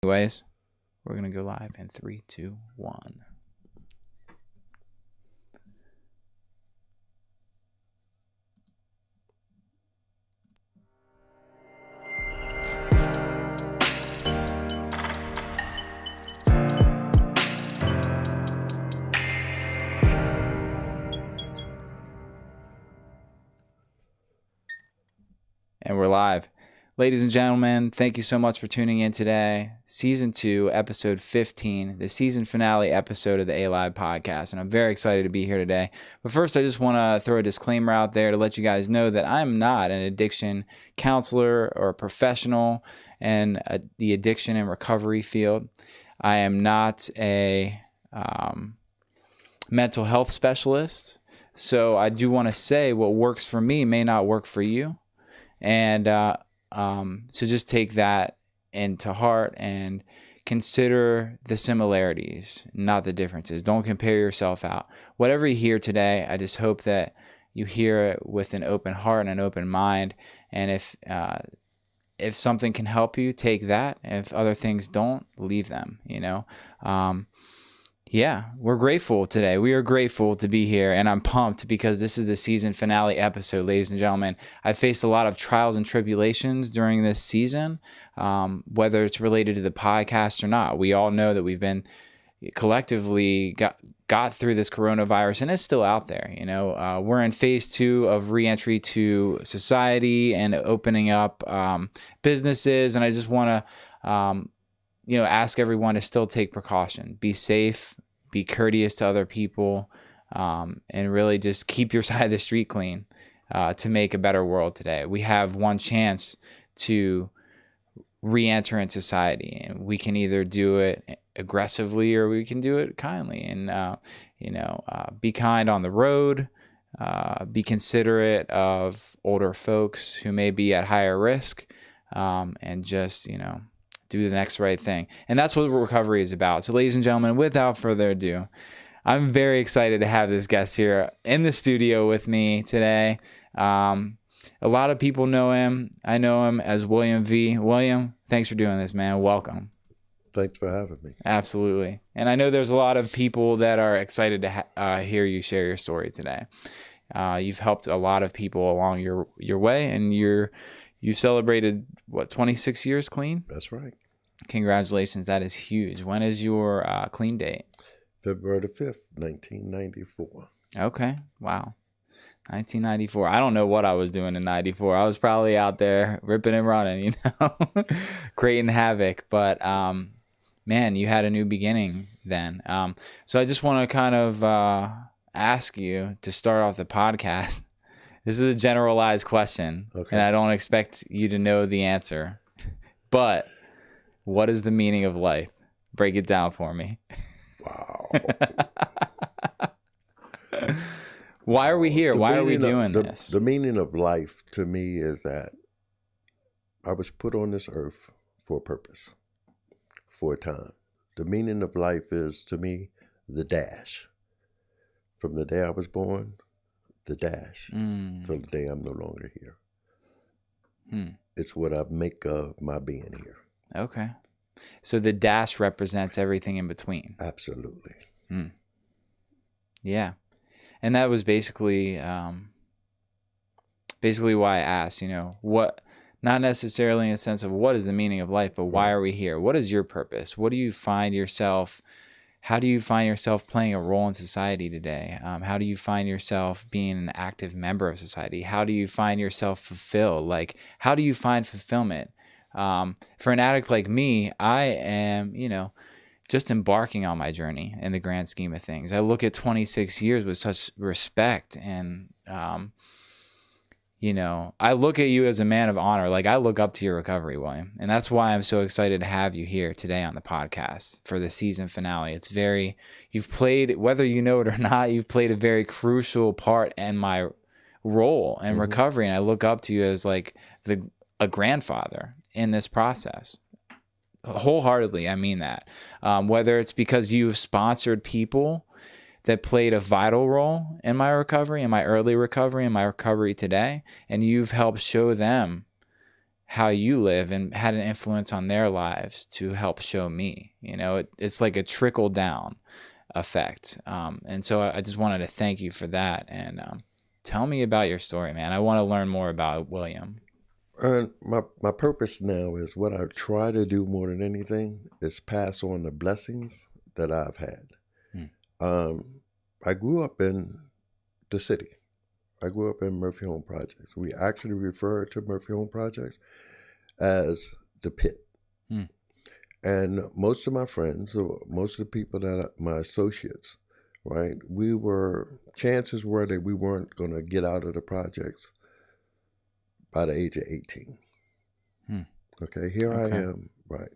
Anyways, we're going to go live in 3, 2, 1. And we're live. Ladies and gentlemen, thank you so much for tuning in today. Season 2, episode 15, the season finale episode of the A.live podcast. And I'm very excited to be here today. But first, I just want to throw a disclaimer out there to let you guys know that I'm not an addiction counselor or a professional in the addiction and recovery field. I am not a mental health specialist. So I do want to say what works for me may not work for you. And so just take that into heart and consider the similarities, not the differences. Don't compare yourself out. Whatever you hear today, I just hope that you hear it with an open heart and an open mind. And if something can help you, take that. If other things don't, leave them, Yeah, we're grateful today. We are grateful to be here, and I'm pumped because this is the season finale episode, ladies and gentlemen. I faced a lot of trials and tribulations during this season, whether it's related to the podcast or not. We all know that we've been collectively got through this coronavirus, and it's still out there. We're in phase 2 of reentry to society and opening up businesses, and I just want to ask everyone to still take precaution, be safe, be courteous to other people, and really just keep your side of the street clean to make a better world today. We have one chance to re-enter in society, and we can either do it aggressively or we can do it kindly. And, be kind on the road, be considerate of older folks who may be at higher risk, and just, do the next right thing. And that's what recovery is about. So ladies and gentlemen, without further ado, I'm very excited to have this guest here in the studio with me today. A lot of people know him. I know him as William V. William, thanks for doing this, man. Welcome. Thanks for having me. Absolutely. And I know there's a lot of people that are excited to hear you share your story today. You've helped a lot of people along your way, and you celebrated, 26 years clean? That's right. Congratulations. That is huge. When is your clean date? February the 5th, 1994. Okay. Wow. 1994. I don't know what I was doing in 94. I was probably out there ripping and running, creating havoc. But, man, you had a new beginning then. So I just want to kind of ask you to start off the podcast. This is a generalized question, okay, and I don't expect you to know the answer. But what is the meaning of life? Break it down for me. Wow. Why are we here? Why are we doing this? The meaning of life to me is that I was put on this earth for a purpose, for a time. The meaning of life is, to me, the dash. From the day I was born, the dash, till the day I'm no longer here. It's what I make of my being here. Okay. So the dash represents everything in between. Absolutely. Yeah. And that was basically why I asked, what, not necessarily in a sense of what is the meaning of life, but why are we here? What is your purpose? What do you find yourself? How do you find yourself playing a role in society today? How do you find yourself being an active member of society? How do you find yourself fulfilled? How do you find fulfillment? For an addict like me, I am, just embarking on my journey in the grand scheme of things. I look at 26 years with such respect, and, I look at you as a man of honor. I look up to your recovery, William. And that's why I'm so excited to have you here today on the podcast for the season finale. You've played, whether you know it or not, you've played a very crucial part in my role in recovery. And I look up to you as a grandfather in this process. Wholeheartedly, I mean that. Whether it's because you've sponsored people that played a vital role in my recovery, in my early recovery, in my recovery today, and you've helped show them how you live and had an influence on their lives to help show me. It's like a trickle down effect. And so I just wanted to thank you for that. And tell me about your story, man. I want to learn more about William. My purpose now is, what I try to do more than anything is pass on the blessings that I've had. I grew up in the city. I grew up in Murphy Home Projects. We actually refer to Murphy Home Projects as the pit. And most of my friends, or most of the people my associates, right, chances were that we weren't going to get out of the projects by the age of 18. Okay, here I am, right.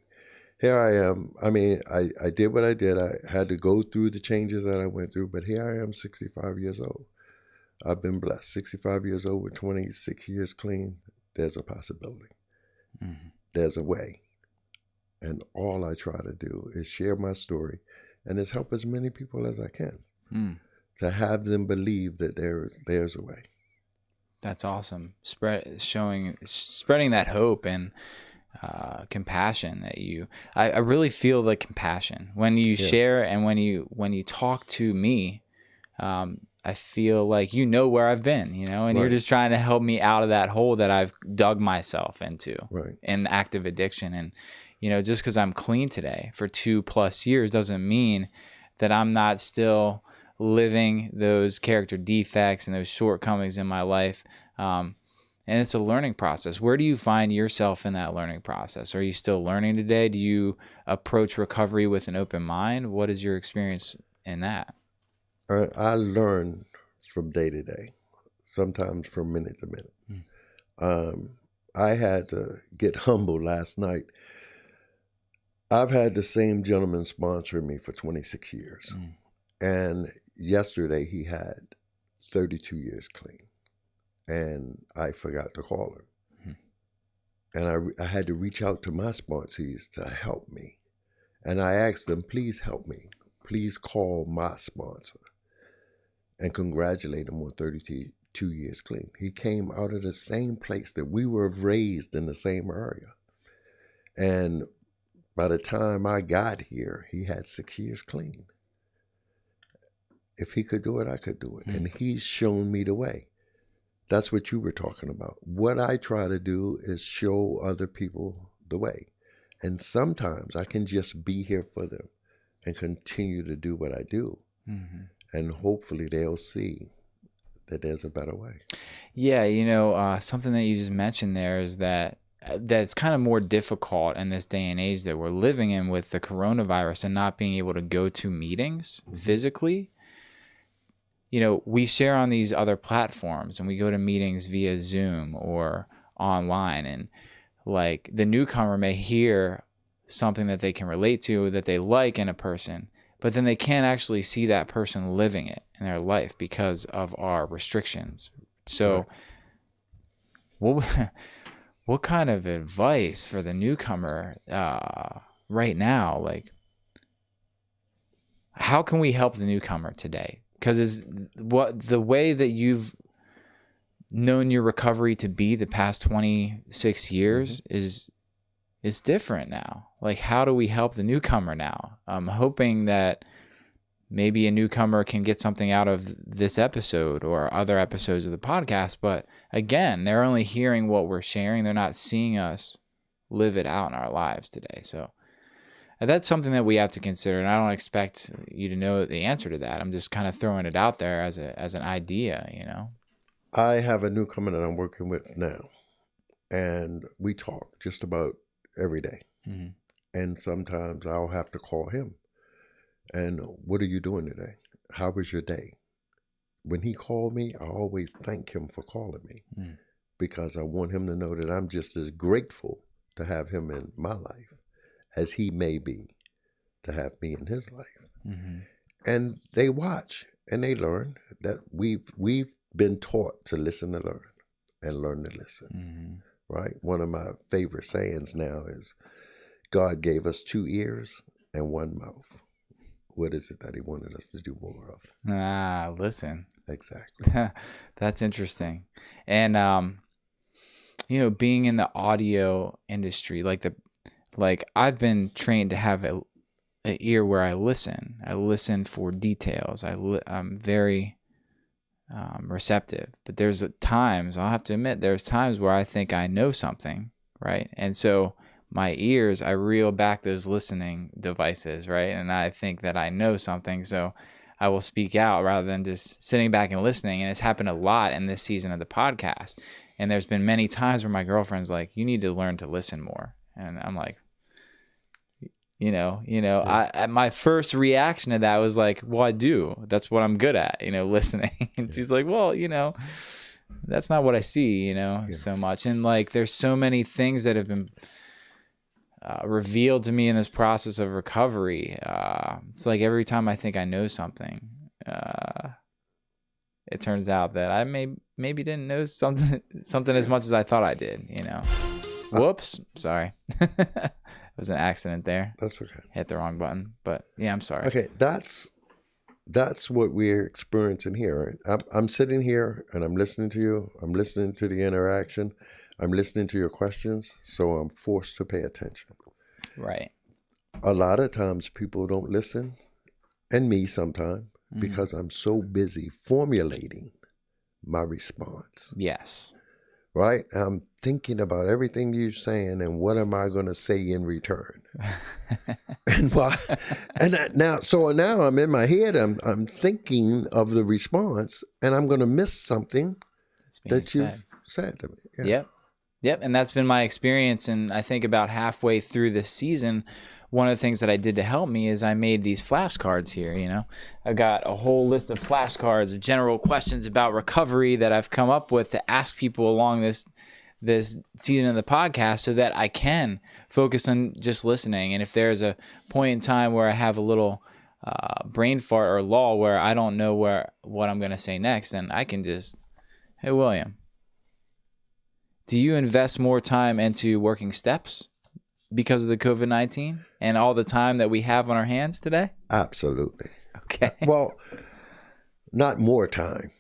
Here I am. I mean, I did what I did. I had to go through the changes that I went through, but here I am, 65 years old. I've been blessed. 65 years old with 26 years clean. There's a possibility. There's a way. And all I try to do is share my story and is help as many people as I can to have them believe that there's a way. That's awesome. Spreading that hope and compassion that I really feel the compassion when you share, and when you talk to me. I feel like where I've been, and you're just trying to help me out of that hole that I've dug myself into in active addiction. And, just because I'm clean today for 2+ years doesn't mean that I'm not still living those character defects and those shortcomings in my life. And it's a learning process. Where do you find yourself in that learning process? Are you still learning today? Do you approach recovery with an open mind? What is your experience in that? I learn from day to day, sometimes from minute to minute. I had to get humble last night. I've had the same gentleman sponsor me for 26 years. And yesterday he had 32 years clean. And I forgot to call him. And I had to reach out to my sponsees to help me. And I asked them, please help me. Please call my sponsor and congratulate him on 32 years clean. He came out of the same place that we were raised, in the same area. And by the time I got here, he had 6 years clean. If he could do it, I could do it. And he's shown me the way. That's what you were talking about. What I try to do is show other people the way. And sometimes I can just be here for them and continue to do what I do. And hopefully they'll see that there's a better way. Yeah, something that you just mentioned there is that's kind of more difficult in this day and age that we're living in with the coronavirus and not being able to go to meetings physically. We share on these other platforms and we go to meetings via Zoom or online, and like the newcomer may hear something that they can relate to, that they like in a person, but then they can't actually see that person living it in their life because of our restrictions. So what kind of advice for the newcomer right now? Like, how can we help the newcomer today? Because the way that you've known your recovery to be the past 26 years is different now. Like, how do we help the newcomer now? I'm hoping that maybe a newcomer can get something out of this episode or other episodes of the podcast. But again, they're only hearing what we're sharing. They're not seeing us live it out in our lives today. So that's something that we have to consider. And I don't expect you to know the answer to that. I'm just kind of throwing it out there as an idea, I have a newcomer that I'm working with now, and we talk just about every day. And sometimes I'll have to call him. And what are you doing today? How was your day? When he called me, I always thank him for calling me because I want him to know that I'm just as grateful to have him in my life as he may be to have me in his life. And they watch and they learn that we've been taught to listen to learn and learn to listen, right? One of my favorite sayings now is, God gave us 2 ears and 1 mouth. What is it that he wanted us to do more of? Listen. Exactly. That's interesting. And, being in the audio industry, like I've been trained to have an ear where I listen. I listen for details. I'm very receptive. But there's times, I'll have to admit, there's times where I think I know something, right? And so my ears, I reel back those listening devices, right? And I think that I know something, so I will speak out rather than just sitting back and listening. And it's happened a lot in this season of the podcast. And there's been many times where my girlfriend's like, you need to learn to listen more. And I'm like, my first reaction to that was like, well, I do. That's what I'm good at, listening. And she's like, well, that's not what I see, so much. And like, there's so many things that have been revealed to me in this process of recovery. It's like every time I think I know something, it turns out that I maybe didn't know something as much as I thought I did, Whoops. Sorry. It was an accident there. That's okay. Hit the wrong button, but yeah, I'm sorry. Okay, that's what we're experiencing here. Right? I'm sitting here and I'm listening to you. I'm listening to the interaction. I'm listening to your questions, so I'm forced to pay attention. Right. A lot of times people don't listen, and me sometimes, because I'm so busy formulating my response. Yes. Right? I'm thinking about everything you're saying and what am I going to say in return? And why? Now I'm in my head. I'm thinking of the response, and I'm going to miss something that you said to me. Yeah. Yep. And that's been my experience. And I think about halfway through this season, one of the things that I did to help me is I made these flashcards here. I got a whole list of flashcards of general questions about recovery that I've come up with to ask people along this season of the podcast so that I can focus on just listening. And if there's a point in time where I have a little brain fart or lull where I don't know what I'm going to say next, then I can just, hey, William, do you invest more time into working steps because of the COVID-19 and all the time that we have on our hands today? Absolutely. Okay. Well, not more time,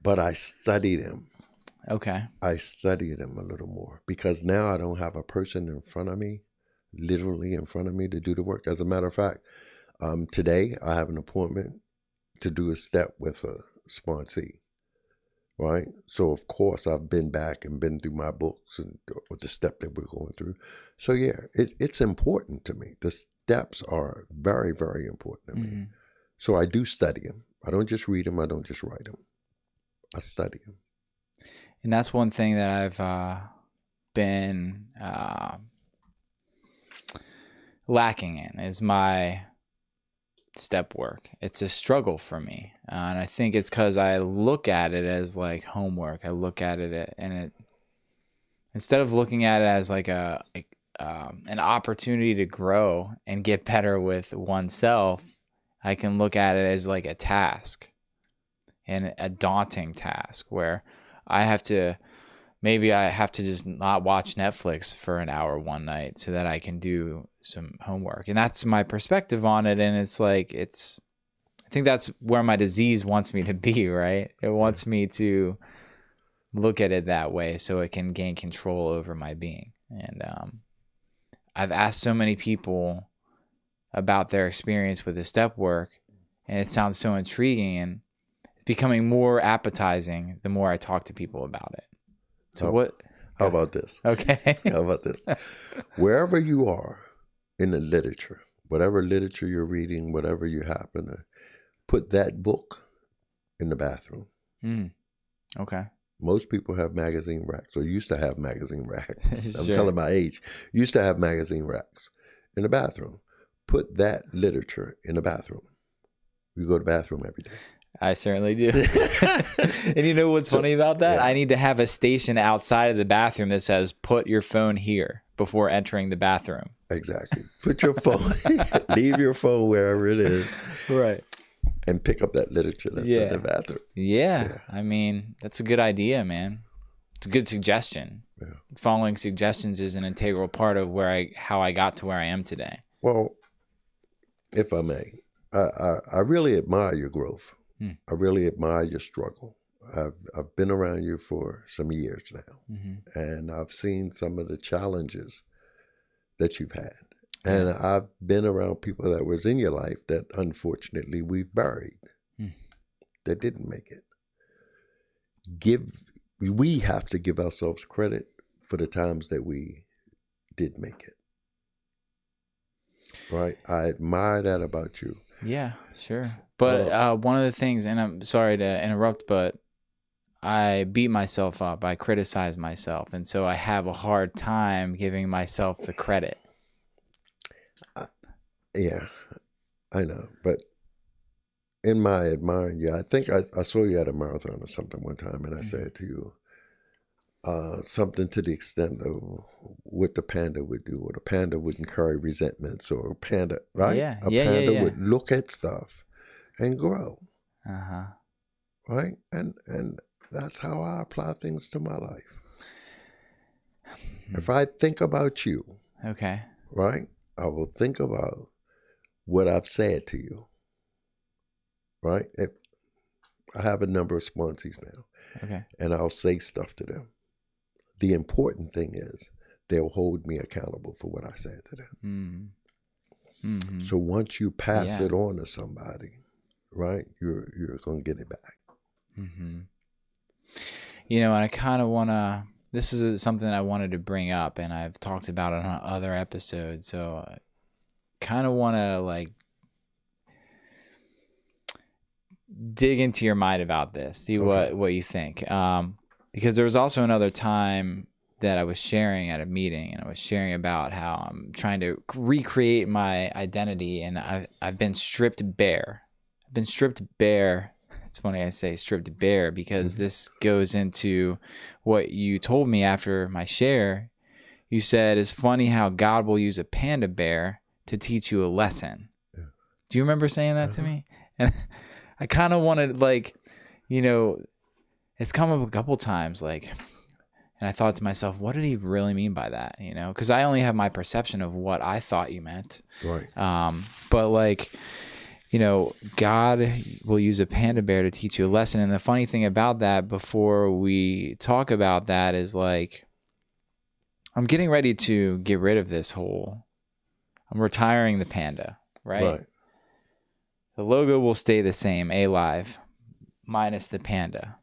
but I study them. Okay. I study them a little more because now I don't have a person in front of me, literally in front of me to do the work. As a matter of fact, today I have an appointment to do a step with a sponsee. Right. So, of course, I've been back and been through my books and the step that we're going through. So, yeah, it's important to me. The steps are very, very important to me. So I do study them. I don't just read them. I don't just write them. I study them. And that's one thing that I've been lacking in is my step work. It's a struggle for me. And I think it's because I look at it as like homework. I look at it and instead of looking at it as like an opportunity to grow and get better with oneself, I can look at it as like a task and a daunting task where I have to just not watch Netflix for an hour one night so that I can do some homework. And that's my perspective on it. And it's like, I think that's where my disease wants me to be, right? It wants me to look at it that way so it can gain control over my being. And I've asked so many people about their experience with the step work, and it sounds so intriguing and it's becoming more appetizing the more I talk to people about it. So how about this? Okay. How about this? Wherever you are in the literature, whatever literature you're reading, whatever you happen to put that book in the bathroom. Okay. Most people have magazine racks, or used to have magazine racks. I'm Sure. telling my age. Used to have magazine racks in the bathroom. Put that literature in the bathroom. You go to the bathroom every day. I certainly do. And you know what's funny about that? Yeah. I need to have a station outside of the bathroom that says, put your phone here before entering the bathroom. Exactly. Put your phone, leave your phone wherever it is. Right. And pick up that literature that's in the bathroom. Yeah. I mean, that's a good idea, man. It's a good suggestion. Yeah. Following suggestions is an integral part of how I got to where I am today. Well, if I may, I really admire your growth. I really admire your struggle. I've been around you for some years now, Mm-hmm. and I've seen some of the challenges that you've had. Yeah. And I've been around people that was in your life that unfortunately we've buried, that didn't make it. We have to give ourselves credit for the times that we did make it. Right? I admire that about you. Yeah, sure. But one of the things, and I'm sorry to interrupt, but I beat myself up. I criticize myself. And so I have a hard time giving myself the credit. Yeah, I know. But in my admiring you, I think I saw you at a marathon or something one time, and I said to you something to the extent of what the panda would do, or the panda wouldn't carry resentments, or a panda, right? Yeah, A yeah, panda yeah. would look at stuff and grow, Uh-huh. right? And that's how I apply things to my life. If I think about you, Okay. right, I will think about what I've said to you, right? If I have a number of sponsees now, Okay. and I'll say stuff to them. The important thing is they'll hold me accountable for what I said to them. Mm-hmm. So once you pass it on to somebody, right, you're going to get it back. Mm-hmm. You know, and I kind of want to, this is something I wanted to bring up, and I've talked about it on other episodes. So I kind of want to like dig into your mind about this, see what you think. Because there was also another time that I was sharing at a meeting, and I was sharing about how I'm trying to recreate my identity, and I've been stripped bare. I've been stripped bare. It's funny I say stripped bare because this goes into what you told me after my share. You said it's funny how God will use a panda bear to teach you a lesson. Yeah. Do you remember saying that to me? And I kind of wanted, like, you know, it's come up a couple times, like, and I thought to myself, what did he really mean by that? You know, because I only have my perception of what I thought you meant. Right. But like, you know, God will use a panda bear to teach you a lesson. And the funny thing about that, before we talk about that, is like, I'm getting ready to get rid of this whole, I'm retiring the panda, right? The logo will stay the same, A.live, minus the panda,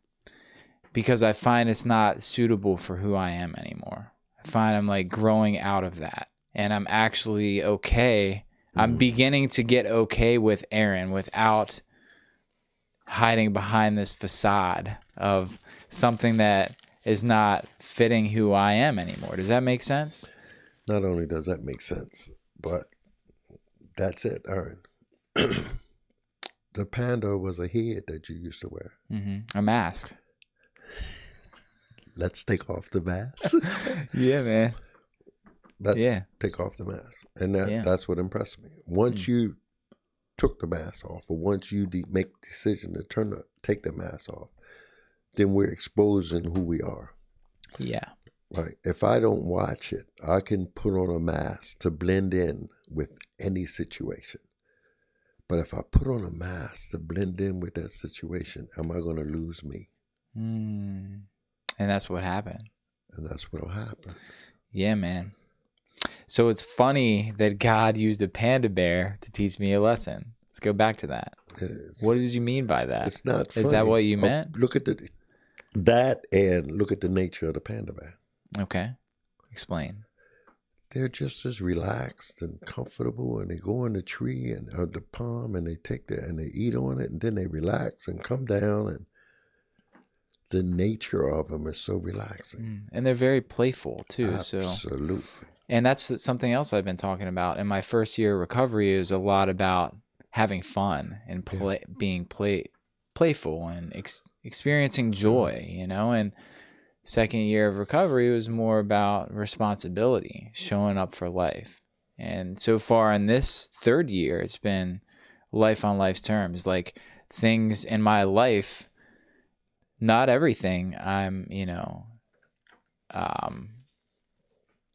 because I find it's not suitable for who I am anymore. I find I'm like growing out of that, and I'm actually okay. I'm beginning to get okay with Aaron without hiding behind this facade of something that is not fitting who I am anymore. Does that make sense? Not only does that make sense, but that's it, Aaron. The panda was a head that you used to wear. A mask. Let's take off the mask. Yeah, man. Take off the mask. And that's what impressed me. Once you took the mask off, or once you make the decision to take the mask off, then we're exposing who we are. Yeah. Right. If I don't watch it, I can put on a mask to blend in with any situation. But if I put on a mask to blend in with that situation, am I going to lose me? And that's what happened. And that's what'll happen. Yeah, man. So it's funny that God used a panda bear to teach me a lesson. Let's go back to that. What did you mean by that? It's not funny. Is that what you meant? Look at that and look at the nature of the panda bear. Okay. Explain. They're just as relaxed and comfortable, and they go in the tree and or the palm, and they and they eat on it, and then they relax and come down, and the nature of them is so relaxing. And they're very playful too. Absolutely. And that's something else I've been talking about. In my first year of recovery, is a lot about having fun and being playful and experiencing joy, you know. And second year of recovery was more about responsibility, showing up for life. And so far in this third year, it's been life on life's terms. Like, things in my life, not everything I'm,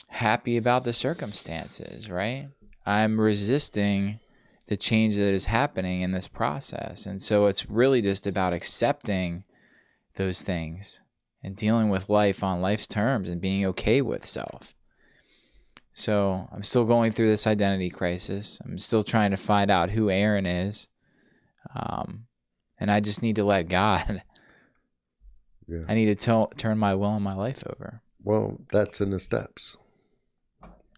happy about the circumstances, right? I'm resisting the change that is happening in this process. And so it's really just about accepting those things and dealing with life on life's terms and being okay with self. So I'm still going through this identity crisis. I'm still trying to find out who Aaron is. And I just need to let God. Yeah. I need to turn my will and my life over. Well, that's in the steps.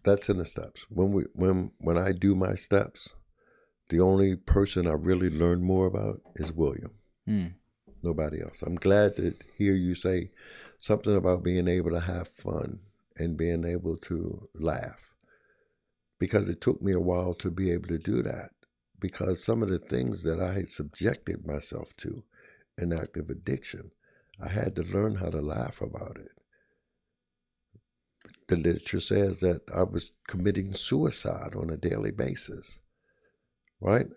That's in the steps. When I do my steps, the only person I really learn more about is William. Nobody else. I'm glad to hear you say something about being able to have fun and being able to laugh, because it took me a while to be able to do that, because some of the things that I had subjected myself to in active addiction, I had to learn how to laugh about it. The literature says that I was committing suicide on a daily basis, right?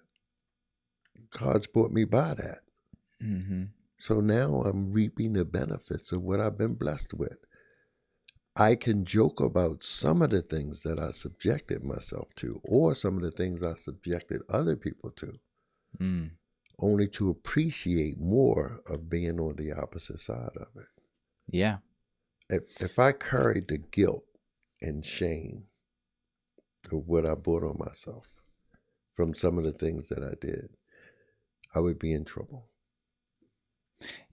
God's brought me by that. Mm-hmm. So now I'm reaping the benefits of what I've been blessed with. I can joke about some of the things that I subjected myself to, or some of the things I subjected other people to, only to appreciate more of being on the opposite side of it. Yeah. If I carried the guilt and shame of what I brought on myself from some of the things that I did, I would be in trouble.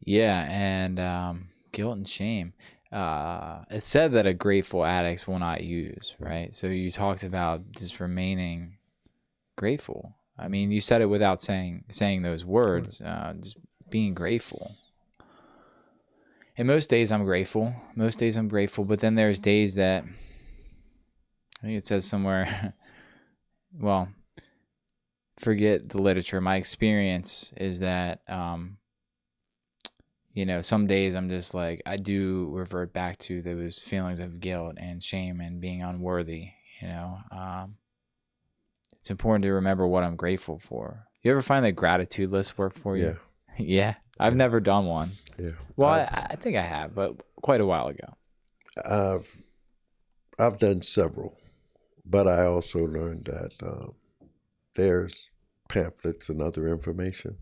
Yeah, and guilt and shame. It's said that a grateful addict will not use, right? So you talked about just remaining grateful. I mean, you said it without saying those words, just being grateful. And most days I'm grateful. But then there's days that, I think it says somewhere, well, forget the literature. My experience is that, some days I'm just like, I do revert back to those feelings of guilt and shame and being unworthy. It's important to remember what I'm grateful for. You ever find that gratitude list work for you? Yeah. Yeah. I've never done one. Yeah. Well, I think I have, but quite a while ago. I've done several, but I also learned that there's pamphlets and other information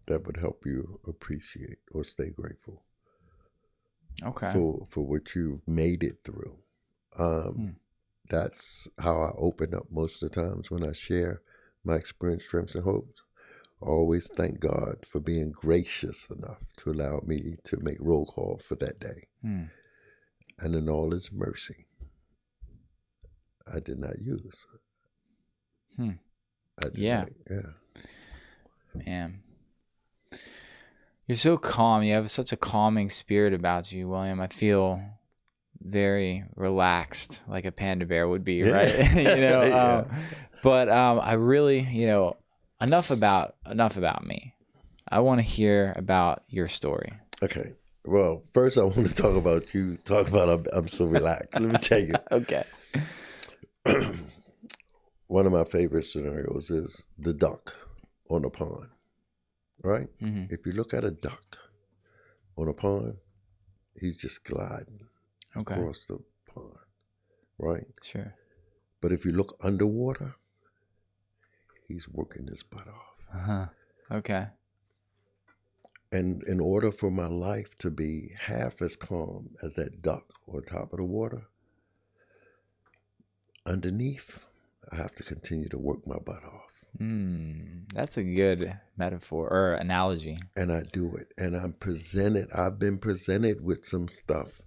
that would help you appreciate or stay grateful. Okay. For what you've made it through. That's how I open up most of the times when I share my experience, strengths, and hopes. I always thank God for being gracious enough to allow me to make roll call for that day. And in all His mercy, I did not use. Yeah. Yeah. Man. You're so calm. You have such a calming spirit about you, William. I feel very relaxed, like a panda bear would be, right? Yeah. But I really, enough about me. I want to hear about your story. Okay. Well, first I want to talk about you. I'm so relaxed. Let me tell you. Okay. One of my favorite scenarios is the duck on a pond, right? Mm-hmm. If you look at a duck on a pond, he's just gliding across the pond, right? Sure. But if you look underwater, he's working his butt off. Okay. And in order for my life to be half as calm as that duck on top of the water, underneath, I have to continue to work my butt off. That's a good metaphor or analogy. And I do it. And I've been presented with some stuff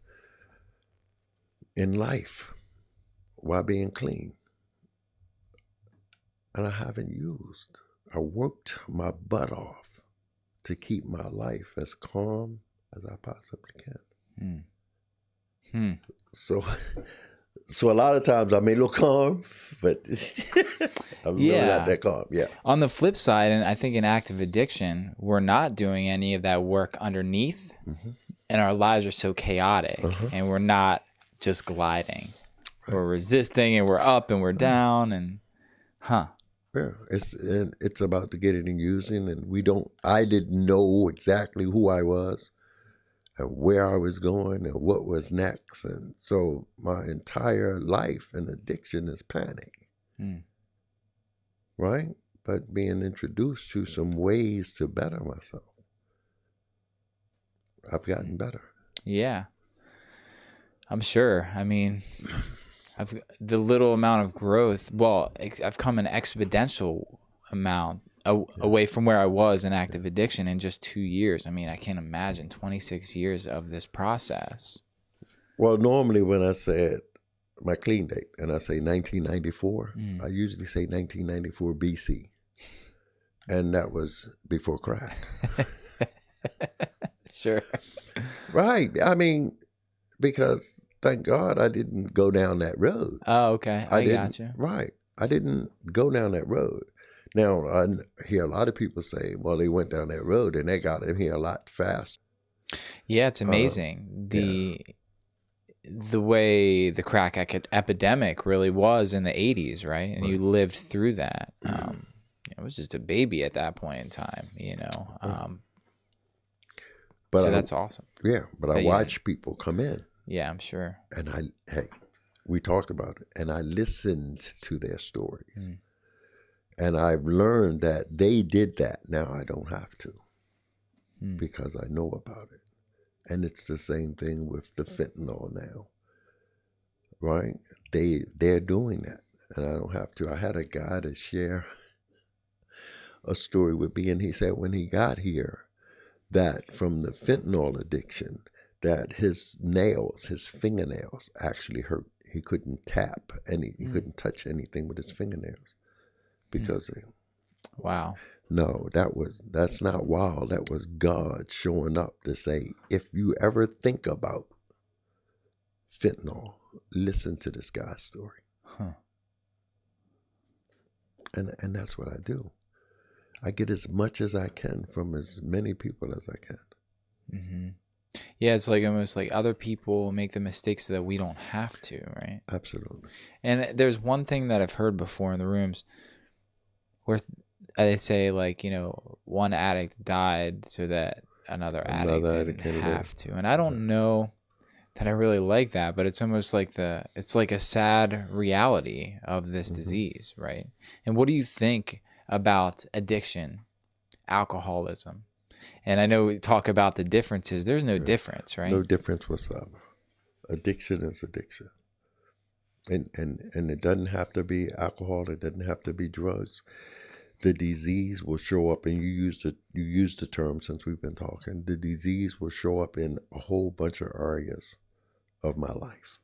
in life while being clean. And I haven't used. I worked my butt off to keep my life as calm as I possibly can. So a lot of times I may look calm, but I'm really not that calm. Yeah. On the flip side, and I think in active addiction, we're not doing any of that work underneath, and our lives are so chaotic, and we're not just gliding. Right. We're resisting, and we're up, and we're down, and Yeah, it's about the getting and using, and I didn't know exactly who I was and where I was going and what was next. And so my entire life and addiction is panic, right? But being introduced to some ways to better myself. I've gotten better. Yeah, I'm sure. I mean, the little amount of growth. Well, I've come an exponential amount away from where I was in active addiction in just 2 years. I mean, I can't imagine 26 years of this process. Well, normally when I said my clean date and I say 1994, I usually say 1994 BC. And that was before crack. Sure. Right. I mean, because thank God I didn't go down that road. Oh, okay. I gotcha. Right. I didn't go down that road. Now, I hear a lot of people say, well, they went down that road and they got in here a lot faster. Yeah, it's amazing. The way the crack epidemic really was in the 80s, right? And you lived through that. It was just a baby at that point in time, you know. But so that's awesome. Yeah, but I watch people come in. Yeah, I'm sure. And we talked about it, and I listened to their stories. And I've learned that they did that. Now I don't have to because I know about it. And it's the same thing with the fentanyl now, right? They're doing that, and I don't have to. I had a guy to share a story with me, and he said when he got here that from the fentanyl addiction, that his fingernails actually hurt. He couldn't tap he couldn't touch anything with his fingernails because wow. No, that's not wild. That was God showing up to say, if you ever think about fentanyl, listen to this guy's story. And that's what I do. I get as much as I can from as many people as I can. Yeah, it's like almost like other people make the mistakes so that we don't have to, right? Absolutely. And there's one thing that I've heard before in the rooms where they say, like, you know, one addict died so that another addict didn't have to. And I don't know that I really like that, but it's almost like it's like a sad reality of this disease, right? And what do you think about addiction, alcoholism? And I know we talk about the differences. There's no difference, right? No difference whatsoever. Addiction is addiction. And it doesn't have to be alcohol. It doesn't have to be drugs. The disease will show up, and you use the term since we've been talking. The disease will show up in a whole bunch of areas of my life.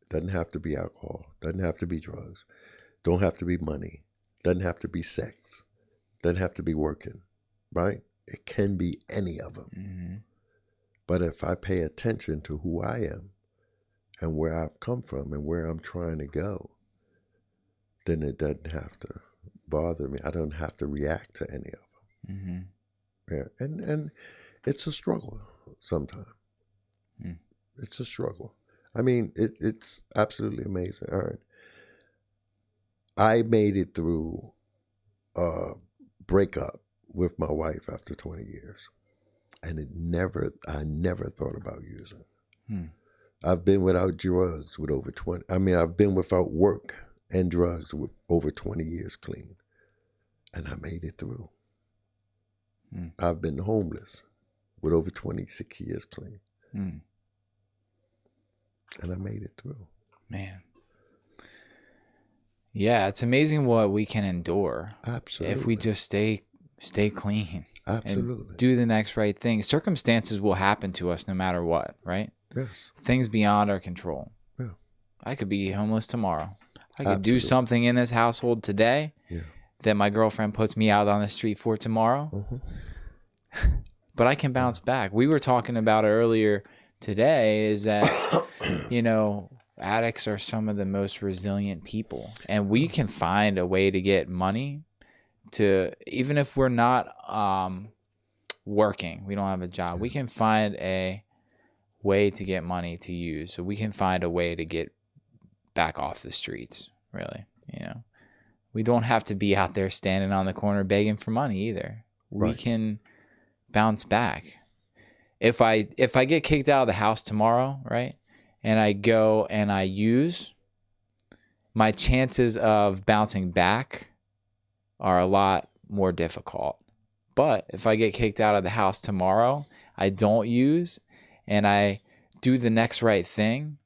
It doesn't have to be alcohol. Doesn't have to be drugs. Don't have to be money. Doesn't have to be sex. Doesn't have to be working, right? It can be any of them. But if I pay attention to who I am and where I've come from and where I'm trying to go, then it doesn't have to bother me. I don't have to react to any of them. Yeah, and it's a struggle sometimes. It's a struggle. I mean, it's absolutely amazing. All right. I made it through a breakup with my wife after 20 years. And I never thought about using. I've been without drugs with over 20. I mean, I've been without work and drugs with over 20 years clean. And I made it through. I've been homeless with over 26 years clean. And I made it through. Man. Yeah, it's amazing what we can endure. Absolutely. If we just stay clean. Absolutely. And do the next right thing. Circumstances will happen to us no matter what, right? Yes. Things beyond our control. Yeah. I could be homeless tomorrow. I could do something in this household today that my girlfriend puts me out on the street for tomorrow. But I can bounce back. We were talking about it earlier today, is that, you know, addicts are some of the most resilient people. And we can find a way to get money to, even if we're not working, we don't have a job, we can find a way to get money to use. So we can find a way to get back off the streets, really. You know, we don't have to be out there standing on the corner begging for money either. We can bounce back. If I get kicked out of the house tomorrow, right, and I go and I use, my chances of bouncing back are a lot more difficult. But if I get kicked out of the house tomorrow, I don't use and I do the next right thing,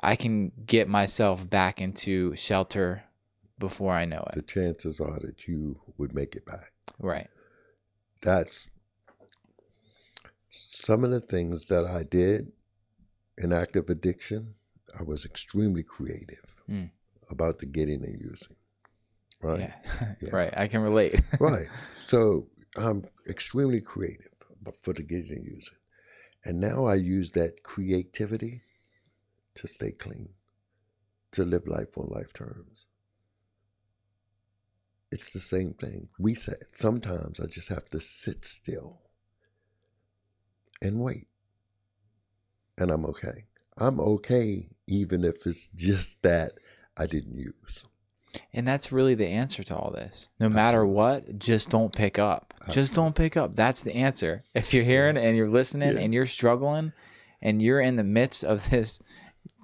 I can get myself back into shelter before I know it. The chances are that you would make it back. Right. That's some of the things that I did in active addiction. I was extremely creative about the getting and using. Right. Yeah. Yeah. Right. I can relate. Right. So I'm extremely creative for the getting and using. And now I use that creativity to stay clean, to live life on life terms. It's the same thing. We said sometimes I just have to sit still and wait. And I'm okay. I'm okay even if it's just that I didn't use. And that's really the answer to all this. No matter what, just don't pick up. Just don't pick up. That's the answer. If you're hearing and you're listening and you're struggling and you're in the midst of this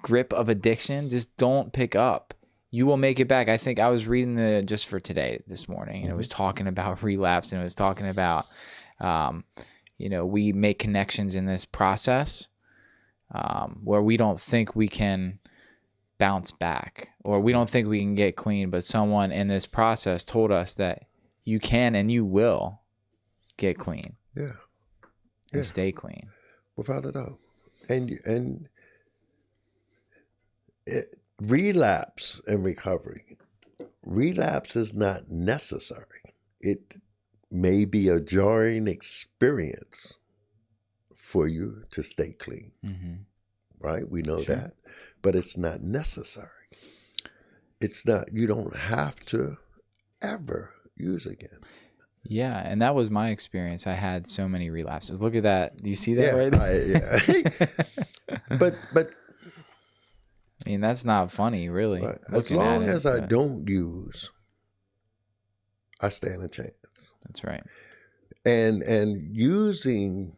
grip of addiction, just don't pick up. You will make it back. I think I was reading the Just for Today this morning, and it was talking about relapse, and it was talking about, we make connections in this process where we don't think we can bounce back or we don't think we can get clean, but someone in this process told us that you can and you will get clean. Yeah. And stay clean. Without a doubt. Relapse and recovery. Relapse is not necessary. It may be a jarring experience for you to stay clean. Right? We know that. But it's not necessary. It's not, you don't have to ever use again. Yeah, and that was my experience. I had so many relapses. Look at that. Do you see that right there? But I mean, that's not funny, really. Right. As long as I don't use, I stand a chance. That's right. And using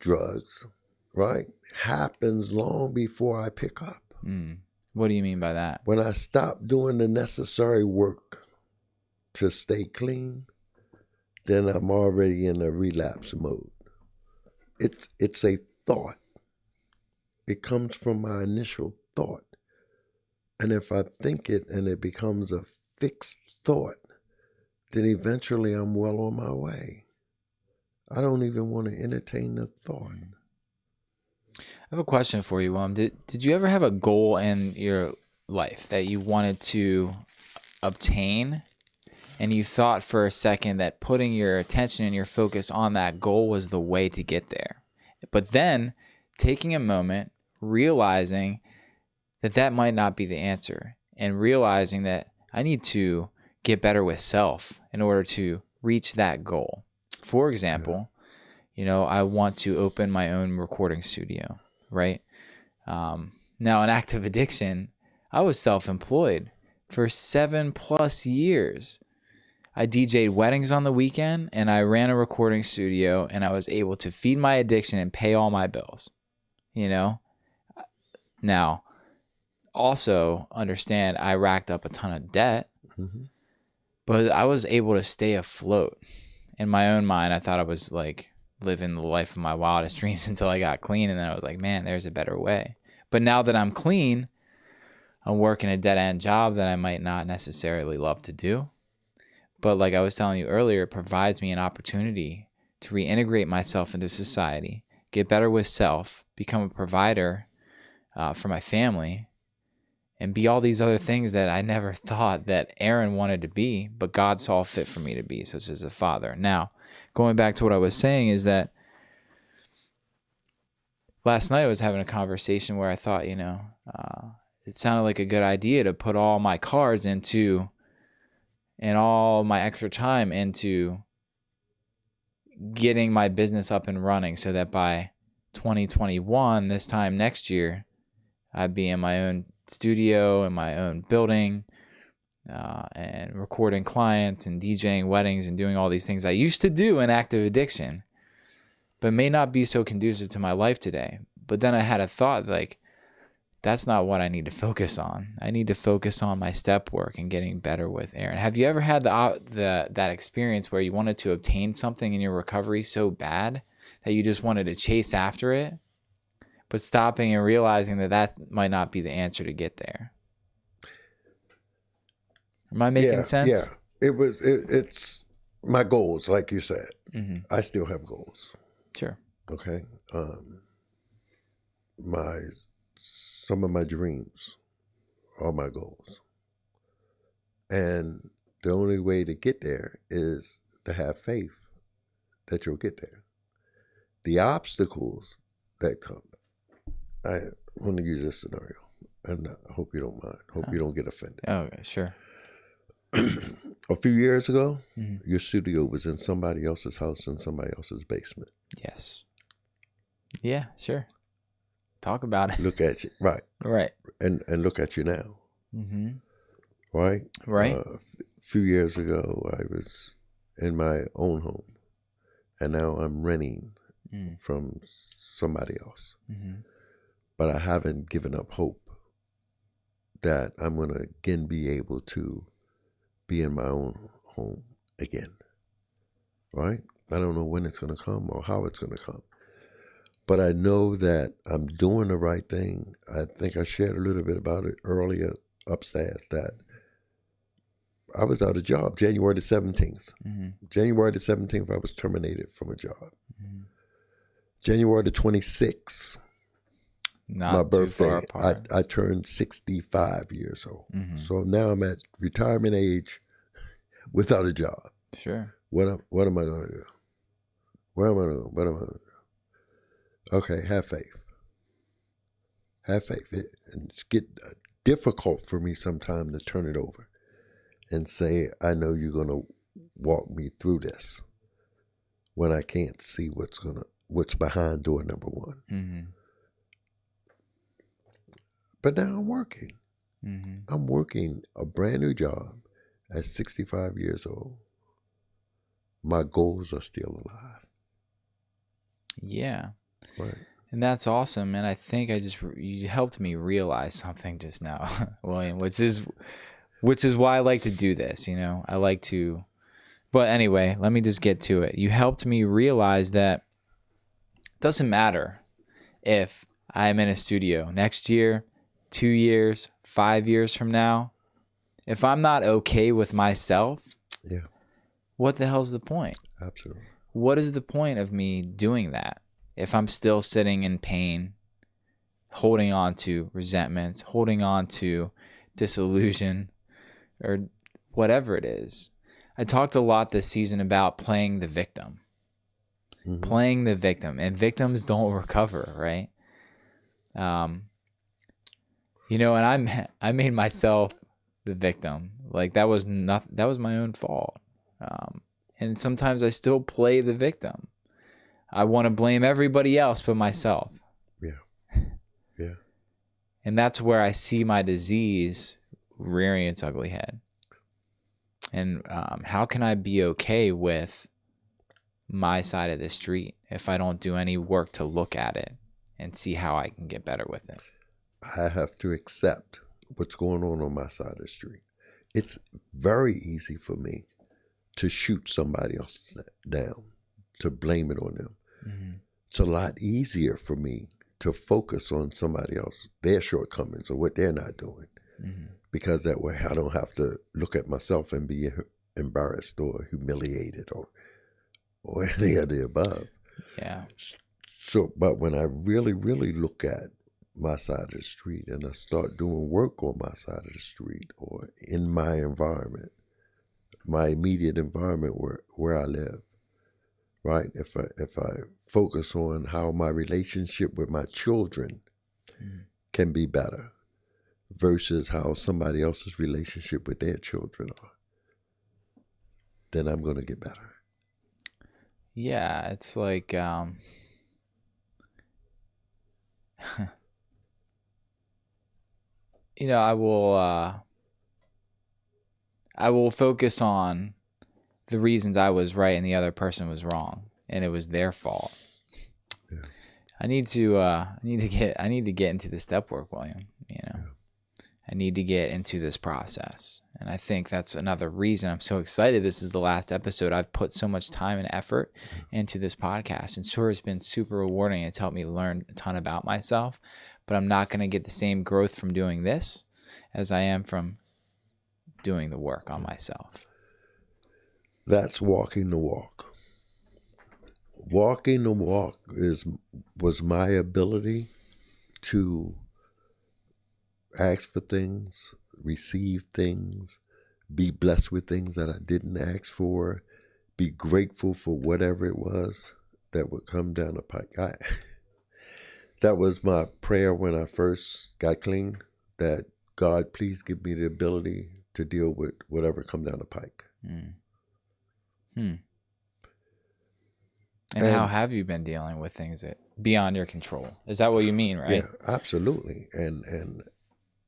drugs, right, happens long before I pick up. What do you mean by that? When I stop doing the necessary work to stay clean, then I'm already in a relapse mode. It's a thought. It comes from my initial thought. And if I think it and it becomes a fixed thought, then eventually I'm well on my way. I don't even want to entertain the thought. I have a question for you, Willem. Did you ever have a goal in your life that you wanted to obtain, and you thought for a second that putting your attention and your focus on that goal was the way to get there? But then taking a moment, realizing that might not be the answer, and realizing that I need to get better with self in order to reach that goal. For example, I want to open my own recording studio, right? Now, in active addiction, I was self-employed for 7+ years. I DJ'd weddings on the weekend, and I ran a recording studio, and I was able to feed my addiction and pay all my bills, Now, also understand I racked up a ton of debt, but I was able to stay afloat. In my own mind, I thought I was like living the life of my wildest dreams until I got clean, and then I was like, man, there's a better way. But now that I'm clean, I'm working a dead-end job that I might not necessarily love to do. But like I was telling you earlier, it provides me an opportunity to reintegrate myself into society, get better with self, become a provider for my family, and be all these other things that I never thought that Aaron wanted to be, but God saw fit for me to be, such as a father. Now, going back to what I was saying is that last night I was having a conversation where I thought, it sounded like a good idea to put all my cards into and all my extra time into getting my business up and running so that by 2021, this time next year, I'd be in my own studio, in my own building, and recording clients and DJing weddings and doing all these things I used to do in active addiction, but may not be so conducive to my life today. But then I had a thought like, that's not what I need to focus on. I need to focus on my step work and getting better with Aaron. Have you ever had that experience where you wanted to obtain something in your recovery so bad that you just wanted to chase after it, but stopping and realizing that that might not be the answer to get there. Am I making sense? Yeah. It's my goals, like you said. Mm-hmm. I still have goals. Sure. Okay. Some of my dreams are my goals. And the only way to get there is to have faith that you'll get there. The obstacles that come, I want to use this scenario, and I hope you don't mind. Hope you don't get offended. Oh, sure. A few years ago, Mm-hmm. your studio was in somebody else's house in somebody else's basement. Yes. Yeah, sure. Talk about it. Look at you, right? Right. And look at you now, Mm-hmm. right? Right. A few years ago, I was in my own home, and now I'm renting from somebody else. Mm-hmm. But I haven't given up hope that I'm going to again be able to be in my own home again, right? I don't know when it's going to come or how it's going to come. But I know that I'm doing the right thing. I think I shared a little bit about it earlier upstairs, that I was out of job January the 17th. Mm-hmm. January the 17th, I was terminated from a job. Mm-hmm. January the 26th, Not my too far birthday, apart. I turned 65 years old. Mm-hmm. So now I'm at retirement age without a job. Sure. What am I going to do? What am I going to do? Okay, have faith. Have faith. It's get difficult for me sometimes to turn it over and say, I know you're going to walk me through this when I can't see what's behind door number one. Mm-hmm. But now I'm working. Mm-hmm. I'm working a brand new job at 65 years old. My goals are still alive. Yeah. Right. And that's awesome. And I think you helped me realize something just now, William, which is why I like to do this. I like to, but anyway, let me just get to it. You helped me realize that it doesn't matter if I'm in a studio next year, 2 years, 5 years from now. If I'm not okay with myself, Yeah, what the hell's the point? absolutely. What is the point of me doing that if I'm still sitting in pain, holding on to resentments, holding on to disillusion, or whatever it is? I talked a lot this season about playing the victim. Mm-hmm. Playing the victim, and victims don't recover, right? And I made myself the victim. Like that was my own fault. And sometimes I still play the victim. I want to blame everybody else but myself. Yeah. Yeah. And that's where I see my disease rearing its ugly head. And how can I be okay with my side of the street if I don't do any work to look at it and see how I can get better with it? I have to accept what's going on my side of the street. It's very easy for me to shoot somebody else down, to blame it on them. Mm-hmm. It's a lot easier for me to focus on somebody else, their shortcomings or what they're not doing. Mm-hmm. Because that way I don't have to look at myself and be embarrassed or humiliated or any of the above. Yeah. So, but when I really, really look at my side of the street and I start doing work on my side of the street or in my environment, my immediate environment where I live, right? If I focus on how my relationship with my children can be better versus how somebody else's relationship with their children are, then I'm going to get better. Yeah, it's like I will focus on the reasons I was right and the other person was wrong, and it was their fault. Yeah. I need to get into the step work, William. I need to get into this process. And I think that's another reason I'm so excited. This is the last episode. I've put so much time and effort into this podcast, and sure, it's been super rewarding. It's helped me learn a ton about myself, but I'm not going to get the same growth from doing this as I am from doing the work on myself. That's walking the walk. Walking the walk was my ability to ask for things, receive things, be blessed with things that I didn't ask for, be grateful for whatever it was that would come down the pike. That was my prayer when I first got clean, that God, please give me the ability to deal with whatever come down the pike. And how have you been dealing with things that beyond your control? Is that what you mean, right? Yeah, absolutely. And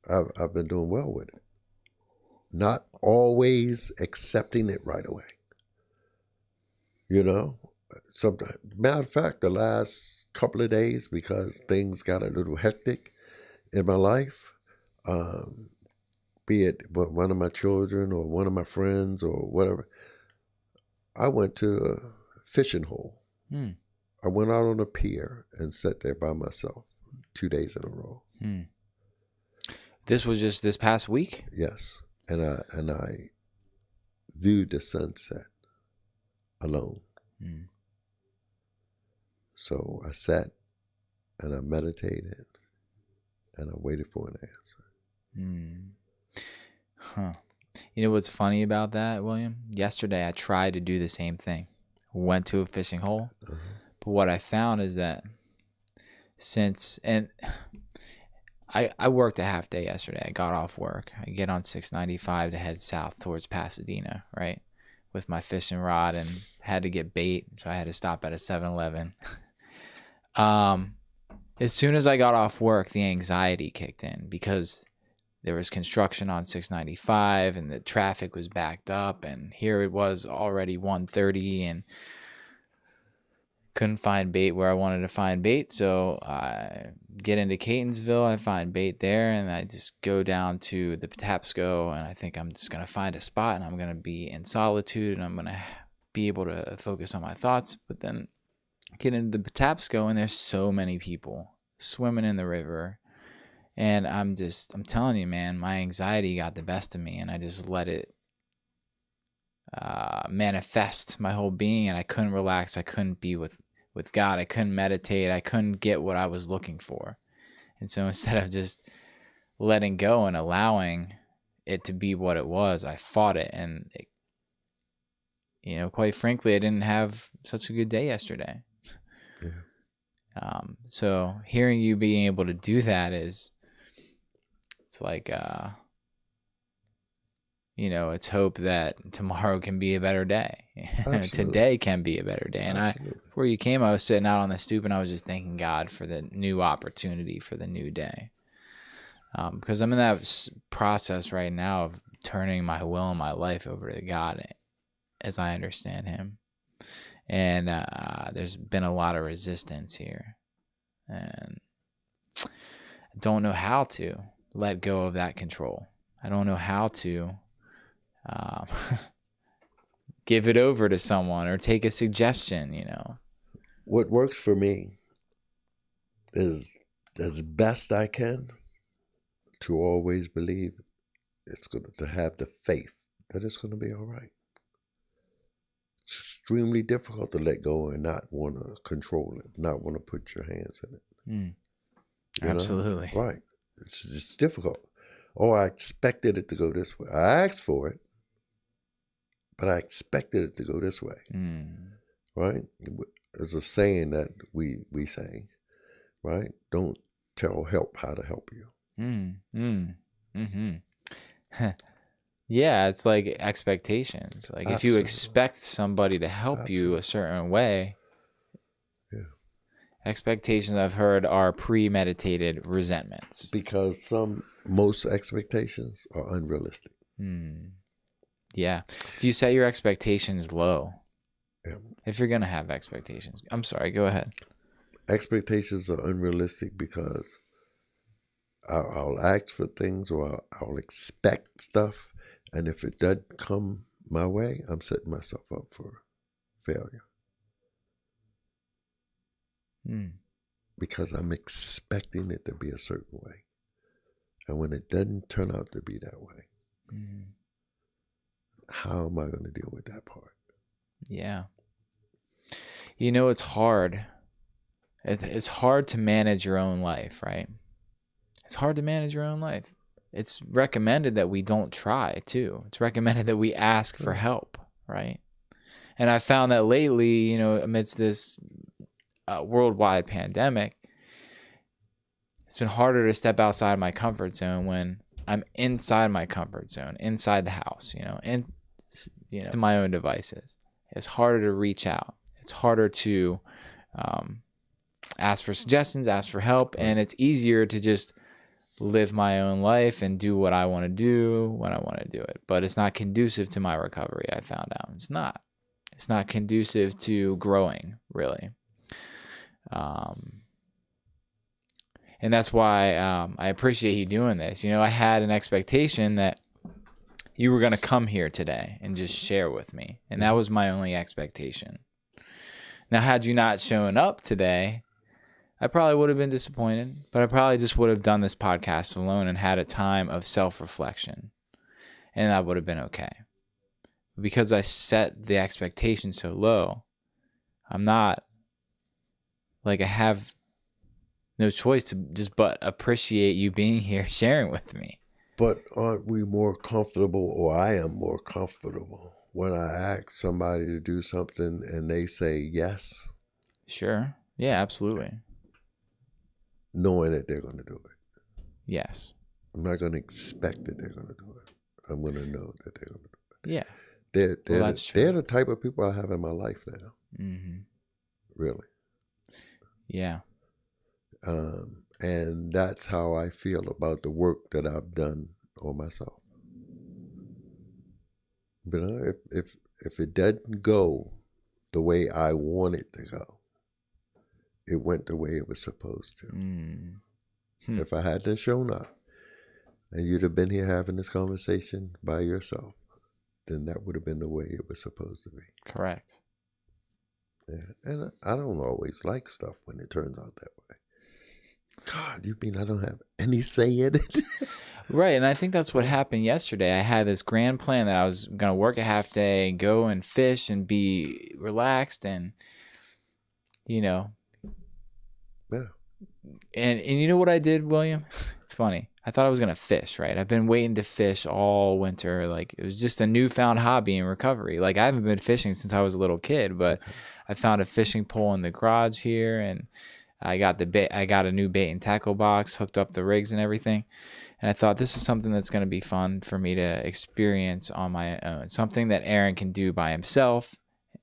I've been doing well with it. Not always accepting it right away. You know, sometimes, matter of fact, the last couple of days, because things got a little hectic in my life, be it one of my children or one of my friends or whatever, I went to a fishing hole. I went out on a pier and sat there by myself 2 days in a row. This was just this past week? Yes. And I viewed the sunset alone. So I sat and I meditated and I waited for an answer. You know what's funny about that, William? Yesterday I tried to do the same thing. Went to a fishing hole. But what I found is that I worked a half day yesterday. I got off work. I get on 695 to head south towards Pasadena, right? With my fishing rod, and had to get bait, so I had to stop at a 7-Eleven. As soon as I got off work, the anxiety kicked in because there was construction on 695 and the traffic was backed up, and here it was already 1:30 and couldn't find bait where I wanted to find bait. So I get into Catonsville, I find bait there, and I just go down to the Patapsco, and I think I'm just going to find a spot and I'm going to be in solitude and I'm going to be able to focus on my thoughts. But then get into the Patapsco and there's so many people swimming in the river. And I'm telling you, man, my anxiety got the best of me, and I just let it manifest my whole being, and I couldn't relax. I couldn't be with God. I couldn't meditate. I couldn't get what I was looking for. And so instead of just letting go and allowing it to be what it was, I fought it. And, quite frankly, I didn't have such a good day yesterday. Yeah. So hearing you being able to do that it's like, it's hope that tomorrow can be a better day. Today can be a better day. And before you came, I was sitting out on the stoop and I was just thanking God for the new opportunity, for the new day. Because I'm in that process right now of turning my will and my life over to God as I understand Him. And there's been a lot of resistance here. And I don't know how to let go of that control. I don't know how to give it over to someone or take a suggestion, What works for me is, as best I can, to always believe to have the faith that it's going to be all right. It's extremely difficult to let go and not want to control it, not want to put your hands in it. Absolutely. Right. It's just difficult. Oh, I expected it to go this way. I asked for it, but I expected it to go this way. Right? There's a saying that we say, right? Don't tell help how to help you. Yeah, it's like expectations. Like, if you expect somebody to help you a certain way, expectations, I've heard, are premeditated resentments. Because most expectations are unrealistic. Yeah. If you set your expectations low, if you're going to have expectations, I'm sorry, go ahead. Expectations are unrealistic because I'll ask for things, or I'll expect stuff, and if it doesn't come my way, I'm setting myself up for failure. Because I'm expecting it to be a certain way. And when it doesn't turn out to be that way, how am I going to deal with that part? Yeah. You know, it's hard. It's hard to manage your own life, right? It's hard to manage your own life. It's recommended that we don't try, too. It's recommended that we ask for help, right? And I found that lately, you know, amidst this worldwide pandemic, it's been harder to step outside my comfort zone when I'm inside my comfort zone, inside the house, to my own devices. It's harder to reach out. It's harder to ask for suggestions, ask for help, and it's easier to just live my own life and do what I want to do when I want to do it. But it's not conducive to my recovery, I found out. It's not. It's not conducive to growing, really. And that's why I appreciate you doing this. You know, I had an expectation that you were going to come here today and just share with me. And that was my only expectation. Now, had you not shown up today, I probably would have been disappointed, but I probably just would have done this podcast alone and had a time of self-reflection. And that would have been okay. Because I set the expectation so low, I'm not, like, I have no choice to just but appreciate you being here sharing with me. But aren't we more comfortable, or I am more comfortable, when I ask somebody to do something and they say yes? Sure. Yeah, absolutely. Knowing that they're going to do it. Yes. I'm not going to expect that they're going to do it. I'm going to know that they're going to do it. Yeah. They're the type of people I have in my life now. Mm-hmm. Really. Yeah. And that's how I feel about the work that I've done on myself. But if it doesn't go the way I want it to go, it went the way it was supposed to. If I hadn't shown up and you'd have been here having this conversation by yourself, then that would have been the way it was supposed to be. Correct. Yeah. And I don't always like stuff when it turns out that way. God, you mean I don't have any say in it? Right, and I think that's what happened yesterday. I had this grand plan that I was going to work a half day, go and fish and be relaxed and, you know. Yeah. And you know what I did, William? It's funny. I thought I was going to fish, right? I've been waiting to fish all winter. Like, it was just a newfound hobby in recovery. Like, I haven't been fishing since I was a little kid, but I found a fishing pole in the garage here, and I got a new bait and tackle box, hooked up the rigs and everything. And I thought this is something that's going to be fun for me to experience on my own. Something that Aaron can do by himself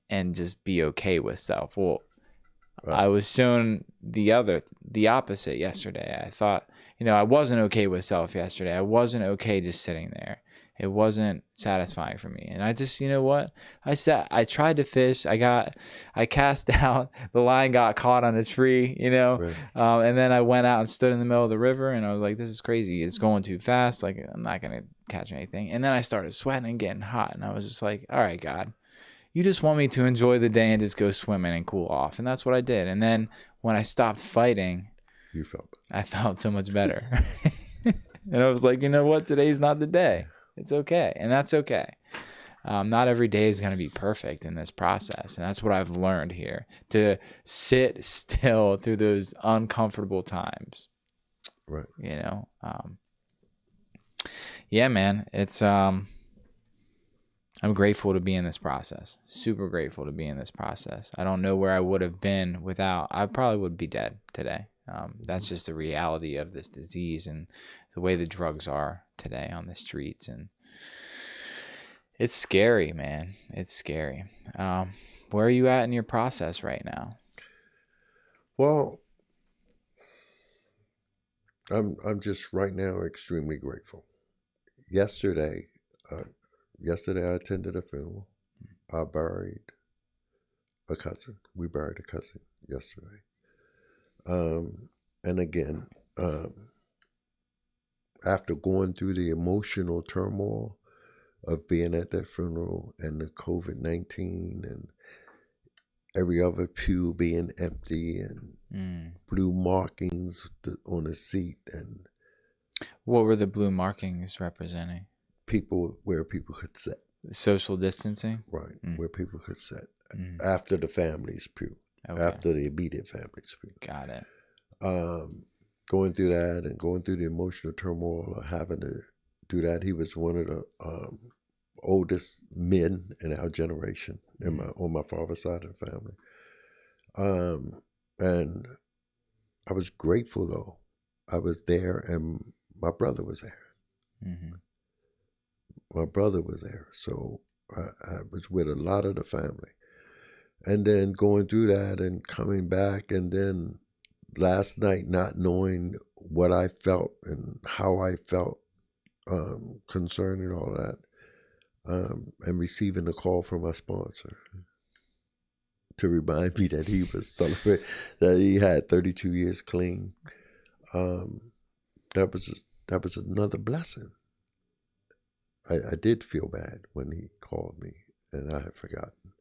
and just be okay with self. Well, right. I was shown the opposite yesterday. I thought, I wasn't okay with self yesterday. I wasn't okay just sitting there. It wasn't satisfying for me. And I just, you know what? I tried to fish. I cast out. The line got caught on a tree, Right. And then I went out and stood in the middle of the river, and I was like, this is crazy. It's going too fast. Like, I'm not going to catch anything. And then I started sweating and getting hot. And I was just like, all right, God, you just want me to enjoy the day and just go swimming and cool off. And that's what I did. And then when I stopped fighting, I felt so much better. And I was like, you know what? Today's not the day. It's okay. And that's okay. Not every day is going to be perfect in this process. And that's what I've learned here, to sit still through those uncomfortable times. Right. Yeah, man, it's, I'm grateful to be in this process. Super grateful to be in this process. I don't know where I would have been without, I probably would be dead today. That's just the reality of this disease and the way the drugs are today on the streets. And it's scary, man. It's scary. Where are you at in your process right now? Well, I'm just right now extremely grateful. Yesterday I attended a funeral. I buried a cousin. We buried a cousin yesterday. And again, after going through the emotional turmoil of being at that funeral and the COVID-19 and every other pew being empty and blue markings on the seat, and what were the blue markings representing? where people could sit. Social distancing? Right, where people could sit after the family's pew, Okay. after the immediate family's pew. Got it. Going through that and going through the emotional turmoil of having to do that. He was one of the oldest men in our generation on my father's side of the family. And I was grateful, though. I was there, and my brother was there. Mm-hmm. My brother was there, so I was with a lot of the family. And then going through that and coming back, and then last night not knowing what I felt and how I felt concerning all that, and receiving a call from my sponsor to remind me that he was celebrating, that he had 32 years clean. That was another blessing. I did feel bad when he called me, and I had forgotten.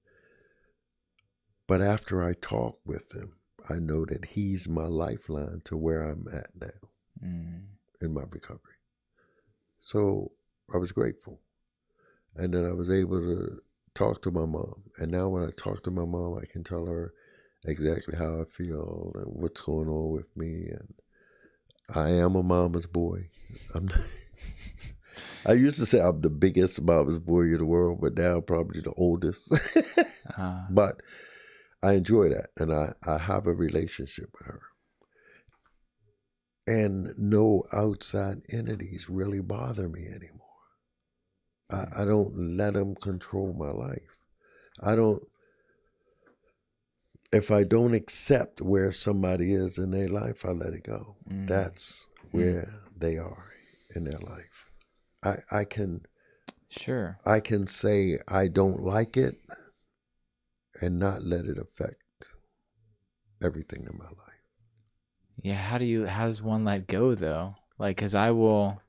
But after I talked with him, I know that he's my lifeline to where I'm at now in my recovery. So I was grateful. And then I was able to talk to my mom. And now when I talk to my mom, I can tell her exactly how I feel and what's going on with me. And I am a mama's boy. I used to say I'm the biggest mama's boy in the world, but now I'm probably the oldest. But I enjoy that, and I have a relationship with her. And no outside entities really bother me anymore. I don't let them control my life. If I don't accept where somebody is in their life, I let it go. That's where they are in their life. I can say I don't like it and not let it affect everything in my life. Yeah, how does one let go, though? Like, because I will,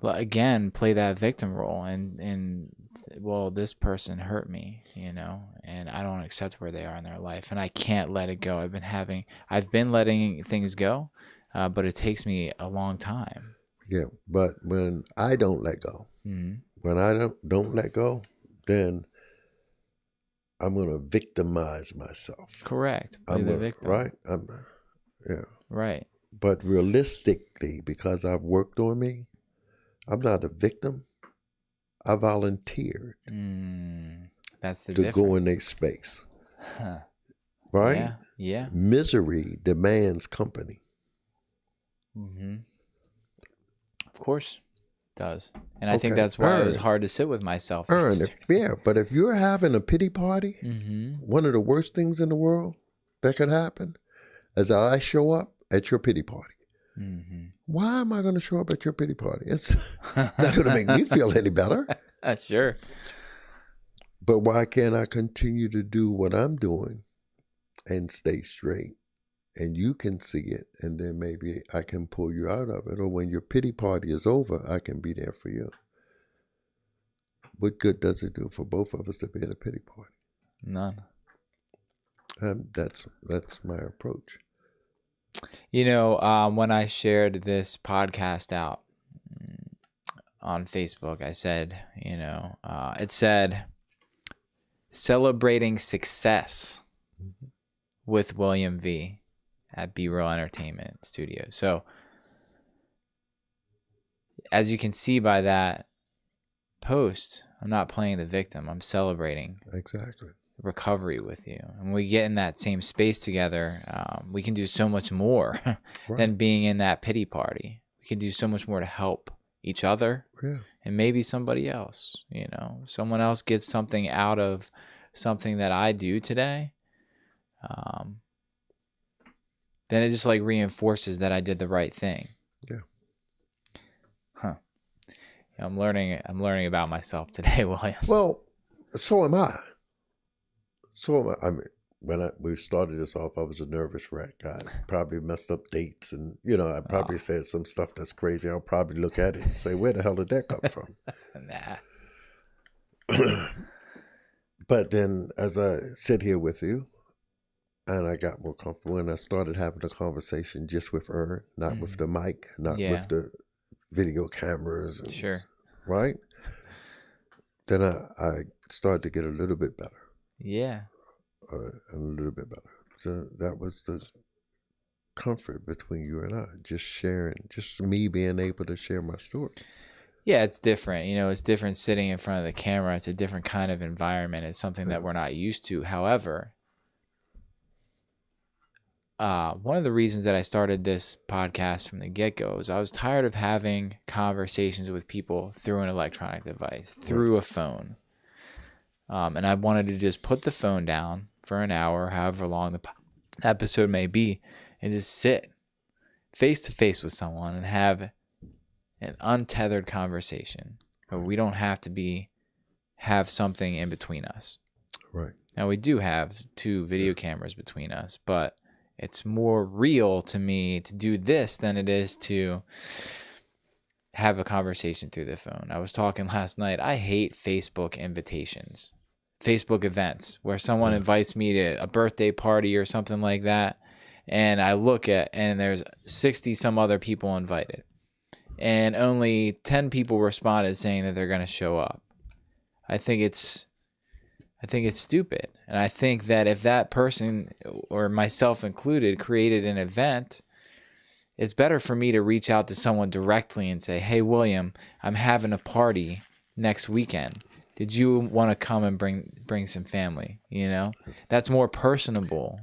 again, play that victim role and well, this person hurt me, and I don't accept where they are in their life, and I can't let it go. I've been letting things go, but it takes me a long time. Yeah, but when I don't let go, when I don't let go, then I'm going to victimize myself. Correct. Play the victim. Right? Right. But realistically, because I've worked on me, I'm not a victim. I volunteered That's the to difference. go in their space. Huh. Right? Yeah. Misery demands company. Of course it does. And I think that's why it was hard to sit with myself. But if you're having a pity party, one of the worst things in the world that could happen is that I show up at your pity party. Why am I going to show up at your pity party? It's not going to make me feel any better. Sure. But why can't I continue to do what I'm doing and stay straight? And you can see it, and then maybe I can pull you out of it. Or when your pity party is over, I can be there for you. What good does it do for both of us to be at a pity party? None. That's my approach. When I shared this podcast out on Facebook, I said, it said, celebrating success with William V. at B-Roll Entertainment Studio. So, as you can see by that post, I'm not playing the victim. I'm celebrating recovery with you. And when we get in that same space together, we can do so much more than being in that pity party. We can do so much more to help each other and maybe somebody else. Someone else gets something out of something that I do today. Then it just reinforces that I did the right thing. Yeah. Huh. I'm learning about myself today, William. Well, so am I. I mean, when we started this off, I was a nervous wreck. I probably messed up dates, and I probably said some stuff that's crazy. I'll probably look at it and say, "Where the hell did that come from?" Nah. But then, as I sit here with you, and I got more comfortable, and I started having a conversation just with Ern, not with the mic, not with the video cameras, and, Sure. right? Then I started to get a little bit better. Yeah. A little bit better. So that was the comfort between you and I, just sharing, just me being able to share my story. Yeah, it's different. It's different sitting in front of the camera. It's a different kind of environment. It's something that we're not used to. However, one of the reasons that I started this podcast from the get-go is I was tired of having conversations with people through an electronic device, through a phone. And I wanted to just put the phone down for an hour, however long the episode may be, and just sit face to face with someone and have an untethered conversation. But we don't have to have something in between us. Right. Now we do have 2 video cameras between us, but it's more real to me to do this than it is to have a conversation through the phone. I was talking last night. I hate Facebook invitations, Facebook events where someone invites me to a birthday party or something like that. And I look and there's 60 some other people invited. And only 10 people responded saying that they're going to show up. I think it's stupid. And I think that if that person, or myself included, created an event, it's better for me to reach out to someone directly and say, "Hey, William, I'm having a party next weekend. Did you want to come and bring some family?" That's more personable.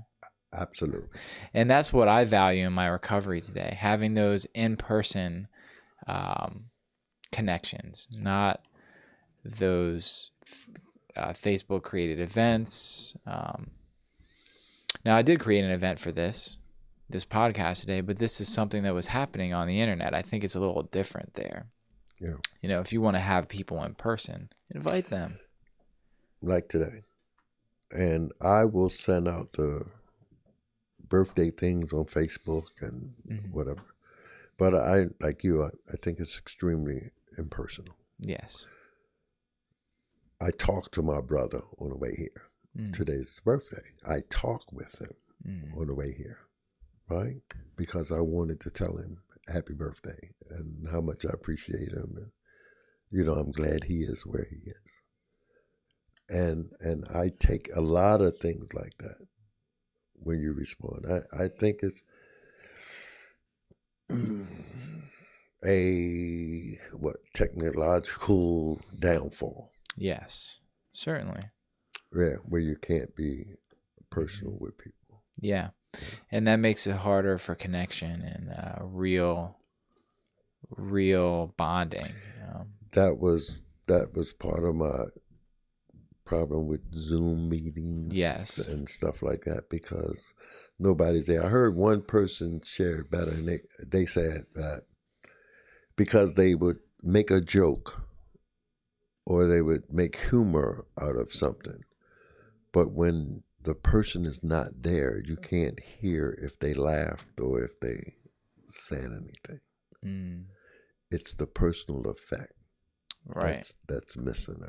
Absolutely. And that's what I value in my recovery today, having those in-person connections, not those Facebook created events. Now I did create an event for this podcast today, but this is something that was happening on the internet. I think it's a little different there. Yeah. If you want to have people in person, invite them. Like today. And I will send out the birthday things on Facebook and whatever. But I think it's extremely impersonal. Yes. I talked to my brother on the way here. Today's his birthday. I talked with him on the way here, right? Because I wanted to tell him happy birthday and how much I appreciate him. And, I'm glad he is where he is. And I take a lot of things like that when you respond. I think it's a technological downfall. Yes, certainly. Yeah, where you can't be personal with people. Yeah, and that makes it harder for connection and real bonding. That was part of my problem with Zoom meetings. Yes. And stuff like that, because nobody's there. I heard one person share it better, and they said that because they would make a joke or they would make humor out of something, but when the person is not there, you can't hear if they laughed or if they said anything. It's the personal effect, right? That's missing.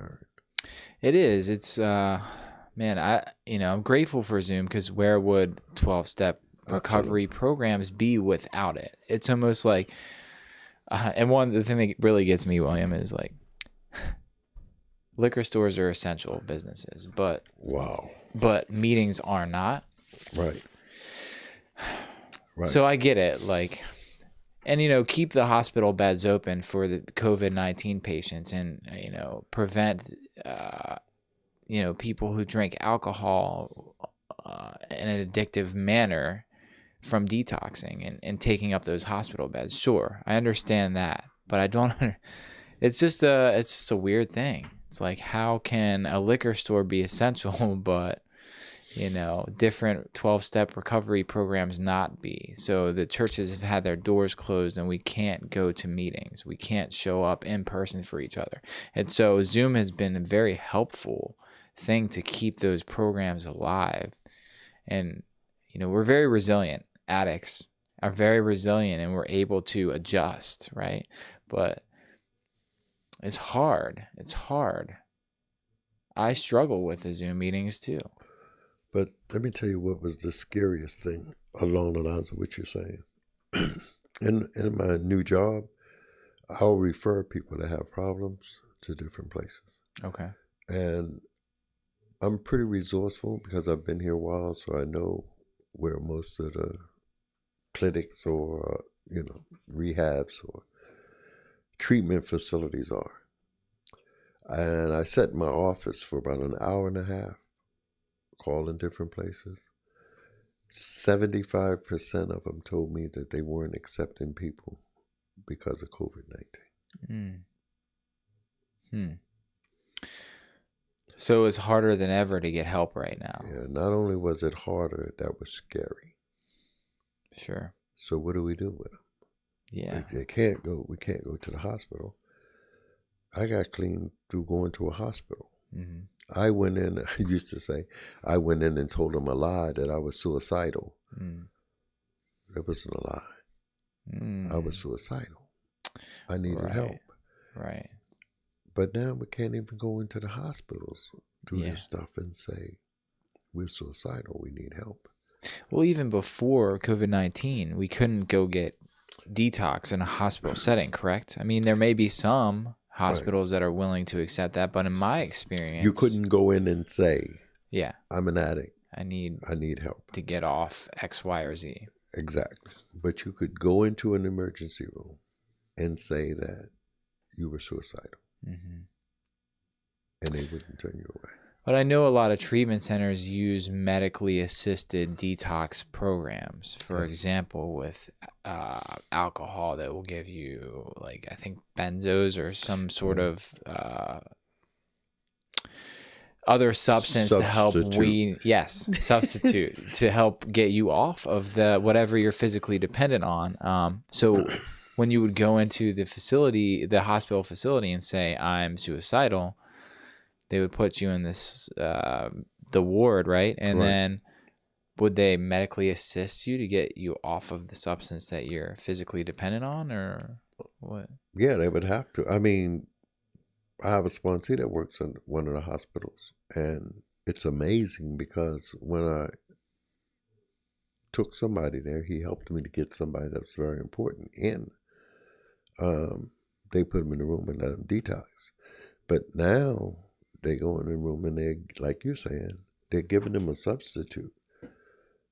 It is. It's man, I'm grateful for Zoom, because where would 12-step recovery programs be without it? It's almost like, and the thing that really gets me, William, is like, liquor stores are essential businesses, but meetings are not. Right. So I get it, like, and keep the hospital beds open for the COVID-19 patients, and prevent people who drink alcohol in an addictive manner from detoxing and taking up those hospital beds. Sure, I understand that, but I don't. It's just a weird thing. It's like, how can a liquor store be essential, but different 12-step recovery programs not be? So the churches have had their doors closed, and we can't go to meetings. We can't show up in person for each other. And so Zoom has been a very helpful thing to keep those programs alive. And, we're very resilient. Addicts are very resilient and we're able to adjust, right? But it's hard. It's hard. I struggle with the Zoom meetings too. But let me tell you what was the scariest thing along the lines of what you're saying. In my new job, I'll refer people that have problems to different places. Okay. And I'm pretty resourceful because I've been here a while, so I know where most of the clinics or, rehabs or treatment facilities are. And I sat in my office for about an hour and a half, calling different places. 75% of them told me that they weren't accepting people because of COVID-19. So it's harder than ever to get help right now. Yeah, not only was it harder, that was scary. Sure. So what do we do with them? Yeah. We can't go to the hospital. I got clean through going to a hospital. Mm-hmm. I went in, I used to say, I went in and told them a lie that I was suicidal. That wasn't a lie. I was suicidal. I needed help. Right. But now we can't even go into the hospitals, do this stuff and say, we're suicidal, we need help. Well, even before COVID-19, we couldn't go get detox in a hospital setting, correct? I mean, there may be some hospitals that are willing to accept that, but in my experience, you couldn't go in and say, I'm an addict. I need help to get off X, Y, or Z. Exactly. But you could go into an emergency room and say that you were suicidal. And they wouldn't turn you away. But I know a lot of treatment centers use medically assisted detox programs. For example, with alcohol, that will give you, like, I think benzos or some sort of other substance to help substitute to help get you off of the whatever you're physically dependent on. So when you would go into the hospital facility and say, I'm suicidal, they would put you in this, the ward, right? And then would they medically assist you to get you off of the substance that you're physically dependent on, or what? Yeah, they would have to. I mean, I have a sponsee that works in one of the hospitals, and it's amazing because when I took somebody there, he helped me to get somebody that was very important in. They put him in the room and let him detox. But now they go in the room and they're, like you're saying, they're giving them a substitute.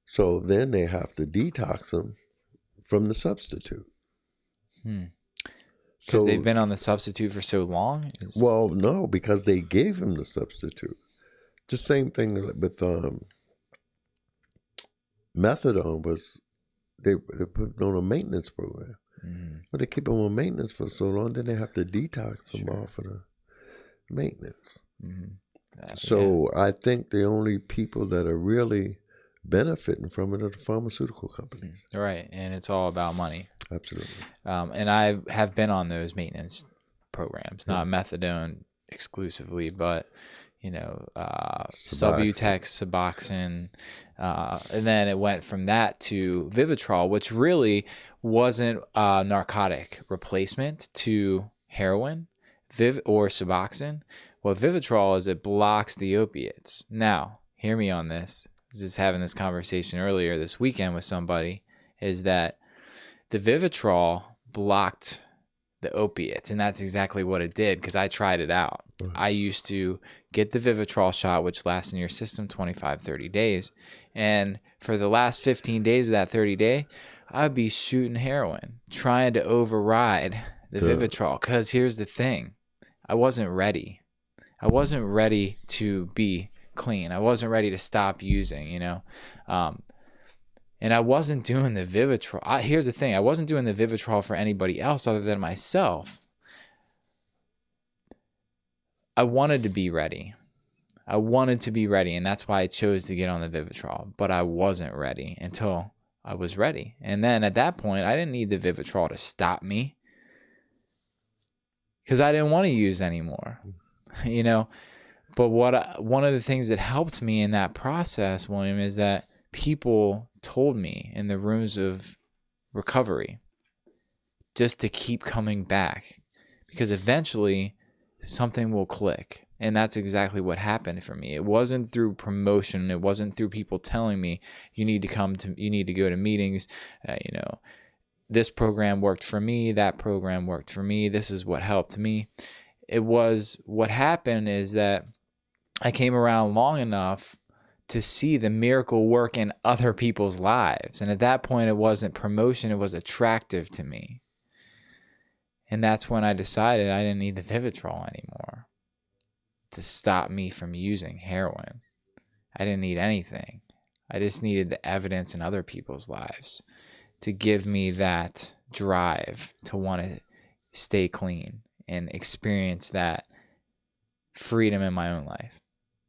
So then they have to detox them from the substitute. Because they've been on the substitute for so long? Well, no, because they gave him the substitute. The same thing with methadone was they put on a maintenance program. But they keep them on maintenance for so long, then they have to detox them off of the maintenance. So I think the only people that are really benefiting from it are the pharmaceutical companies. Right, and it's all about money. Absolutely. And I have been on those maintenance programs, not methadone exclusively, but Subutex, Suboxone, and then it went from that to Vivitrol, which really wasn't a narcotic replacement to heroin, or Suboxone. What Vivitrol is, it blocks the opiates. Now, hear me on this. I was just having this conversation earlier this weekend with somebody, is that the Vivitrol blocked the opiates, and that's exactly what it did, because I tried it out. I used to get the Vivitrol shot, which lasts in your system 25, 30 days, and for the last 15 days of that 30 day, I'd be shooting heroin, trying to override the Vivitrol, because here's the thing. I wasn't ready. I wasn't ready to be clean. I wasn't ready to stop using, and I wasn't doing the Vivitrol. Here's the thing. I wasn't doing the Vivitrol for anybody else other than myself. I wanted to be ready. And that's why I chose to get on the Vivitrol. But I wasn't ready until I was ready. And then at that point, I didn't need the Vivitrol to stop me, because I didn't want to use anymore, But one of the things that helped me in that process, William, is that people told me in the rooms of recovery just to keep coming back, because eventually something will click. And that's exactly what happened for me. It wasn't through promotion. It wasn't through people telling me you need to go to meetings. This program worked for me. That program worked for me. This is what helped me. What happened is that I came around long enough to see the miracle work in other people's lives. And at that point, it wasn't promotion. It was attractive to me. And that's when I decided I didn't need the Vivitrol anymore to stop me from using heroin. I didn't need anything. I just needed the evidence in other people's lives to give me that drive to want to stay clean and experience that freedom in my own life.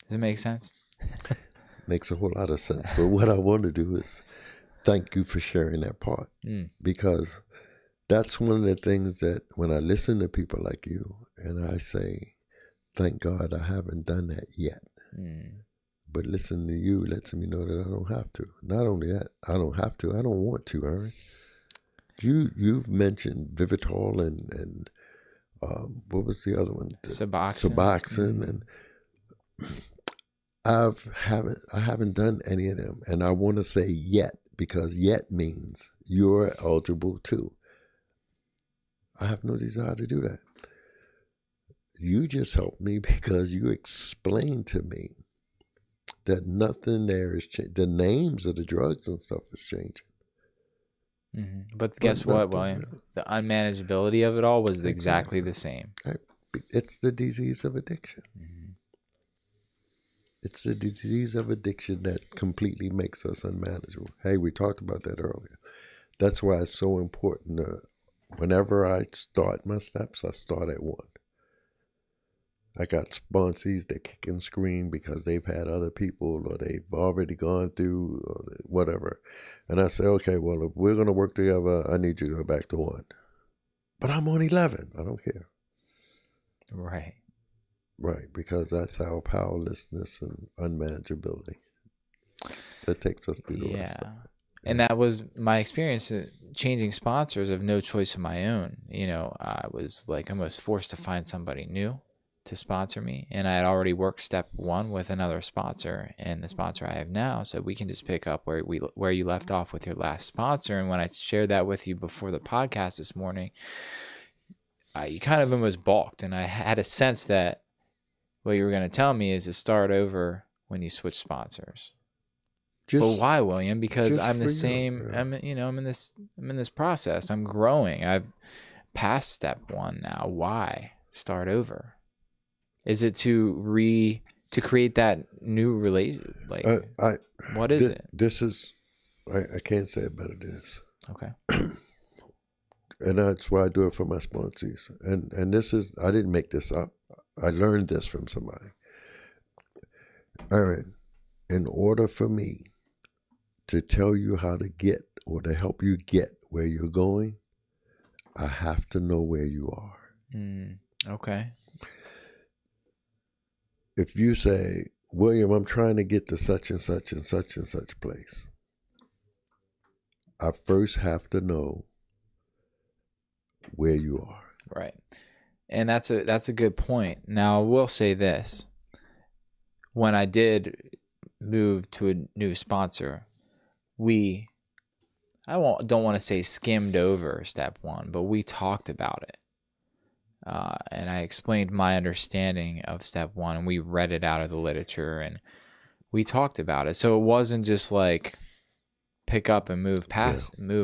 Does it make sense? Makes a whole lot of sense. But what I want to do is thank you for sharing that part, because that's one of the things that when I listen to people like you and I say, thank God I haven't done that yet. But listening to you lets me know that I don't have to. Not only that, I don't have to. I don't want to, Aaron. You've mentioned Vivitrol and what was the other one? Suboxone. And I haven't done any of them. And I want to say yet, because yet means you're eligible too. I have no desire to do that. You just helped me because you explained to me that nothing there is changing. The names of the drugs and stuff is changing. But guess what, William? The unmanageability of it all was exactly the same. It's the disease of addiction. It's the disease of addiction that completely makes us unmanageable. Hey, we talked about that earlier. That's why it's so important. Whenever I start my steps, I start at one. I got sponsees that kick and scream because they've had other people or they've already gone through or whatever. And I say, okay, well, if we're going to work together, I need you to go back to one. But I'm on 11. I don't care. Right. Right, because that's our powerlessness and unmanageability that takes us through the rest of it. And that was my experience changing sponsors of no choice of my own. I was like almost forced to find somebody new to sponsor me. And I had already worked step one with another sponsor, and the sponsor I have now. So we can just pick up where you left off with your last sponsor. And when I shared that with you before the podcast this morning, you kind of almost balked. And I had a sense that what you were going to tell me is to start over when you switch sponsors. But why, William? Because I'm the same. Yeah. I'm in this process. I'm growing. I've passed step one now. Why start over? Is it to create that new relation? Like, what is it? This is, I can't say it better than this. Okay. And that's why I do it for my sponsees. And this is, I didn't make this up. I learned this from somebody. Aaron, in order for me to tell you how to get or to help you get where you're going, I have to know where you are. Okay. If you say, William, I'm trying to get to such and such and such and such place, I first have to know where you are. Right. And that's a good point. Now, I will say this. When I did move to a new sponsor, don't want to say skimmed over step one, but we talked about it. And I explained my understanding of step one, and we read it out of the literature, and we talked about it. So it wasn't just like pick up and move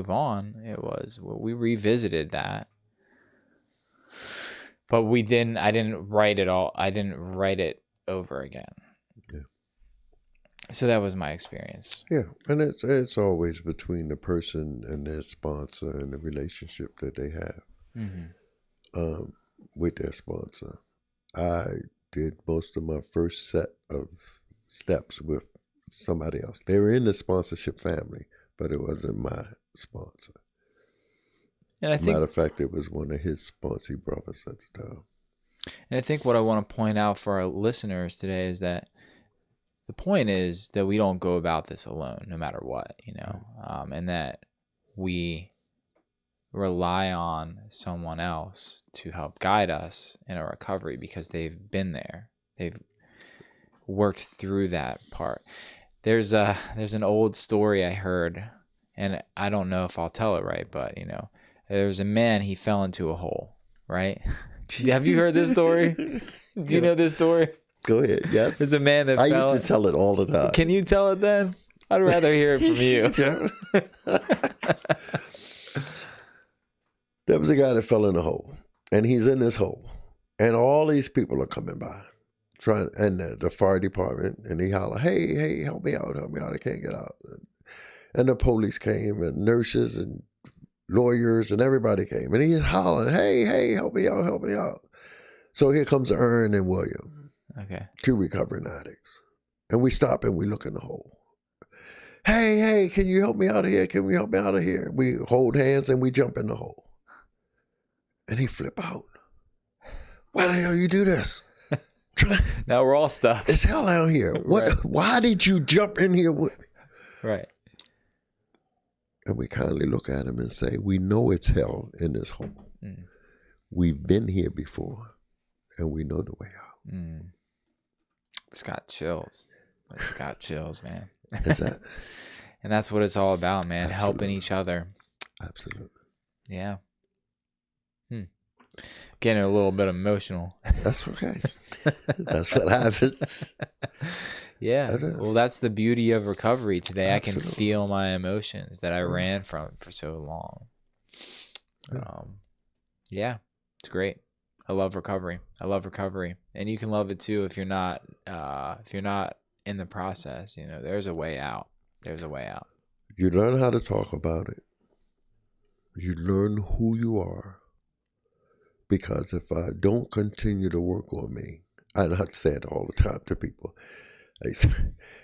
on. It was, we revisited that. But I didn't write it all. I didn't write it over again. Yeah. So that was my experience. Yeah. And it's always between the person and their sponsor and the relationship that they have with their sponsor. I did most of my first set of steps with somebody else. They were in the sponsorship family, but it wasn't my sponsor. And I think, matter of fact, it was one of his sponsee brothers at the time. And I think what I want to point out for our listeners today is that the point is that we don't go about this alone, no matter what, and that we rely on someone else to help guide us in our recovery because they've been there. They've worked through that part. There's an old story I heard, and I don't know if I'll tell it right, but there was a man, he fell into a hole, right? Have you heard this story? Do you know this story? Go ahead. Yes. There's a man that I fell. used to tell it all the time. Can you tell it then? I'd rather hear it from you. There was a guy that fell in a hole, and he's in this hole, and all these people are coming by, and the fire department, and he holler, hey, help me out, I can't get out. And the police came, and nurses, and lawyers, and everybody came, and he's hollering, hey, help me out. So here comes Ern and William, okay, 2 recovering addicts, and we stop and we look in the hole. Hey, can you help me out of here? Can we help me out of here? We hold hands and we jump in the hole. And he flip out. Why the hell you do this? Now we're all stuck. It's hell out here. What? Right. Why did you jump in here with me? Right. And we kindly look at him and say, we know it's hell in this hole. Mm. We've been here before, and we know the way out. Mm. It's got chills. It's got chills, man. Is that? And that's what it's all about, man. Absolutely. Helping each other. Absolutely. Yeah. Getting a little bit emotional. That's okay. That's what happens. Yeah. Well, that's the beauty of recovery today. Absolutely. I can feel my emotions that I ran from for so long. Yeah, it's great. I love recovery. And you can love it too if you're not in the process. There's a way out. You learn how to talk about it. You learn who you are. Because if I don't continue to work on me, and I say it all the time to people, they say,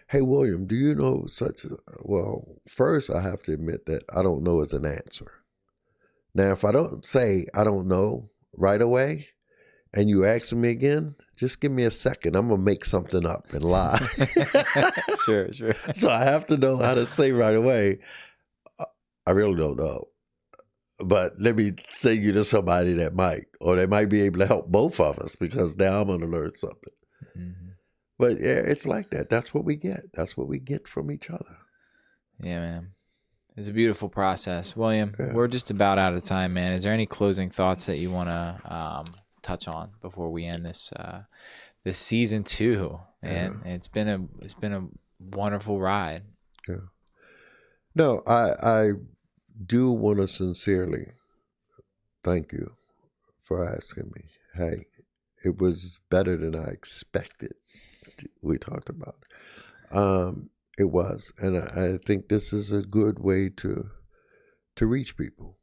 hey, William, do you know such a... Well, first I have to admit that I don't know is an answer. Now, if I don't say I don't know right away, and you ask me again, just give me a second. I'm going to make something up and lie. Sure. So I have to know how to say right away, I really don't know. But let me send you to somebody that might, or they might be able to help both of us because now I'm going to learn something. Mm-hmm. But yeah, it's like that. That's what we get. That's what we get from each other. Yeah, man. It's a beautiful process. William, We're just about out of time, man. Is there any closing thoughts that you want to touch on before we end this season 2? And it's been a wonderful ride. Yeah. No, I do want to sincerely thank you for asking me. Hey, it was better than I expected. We talked about it. It was, and I think this is a good way to reach people,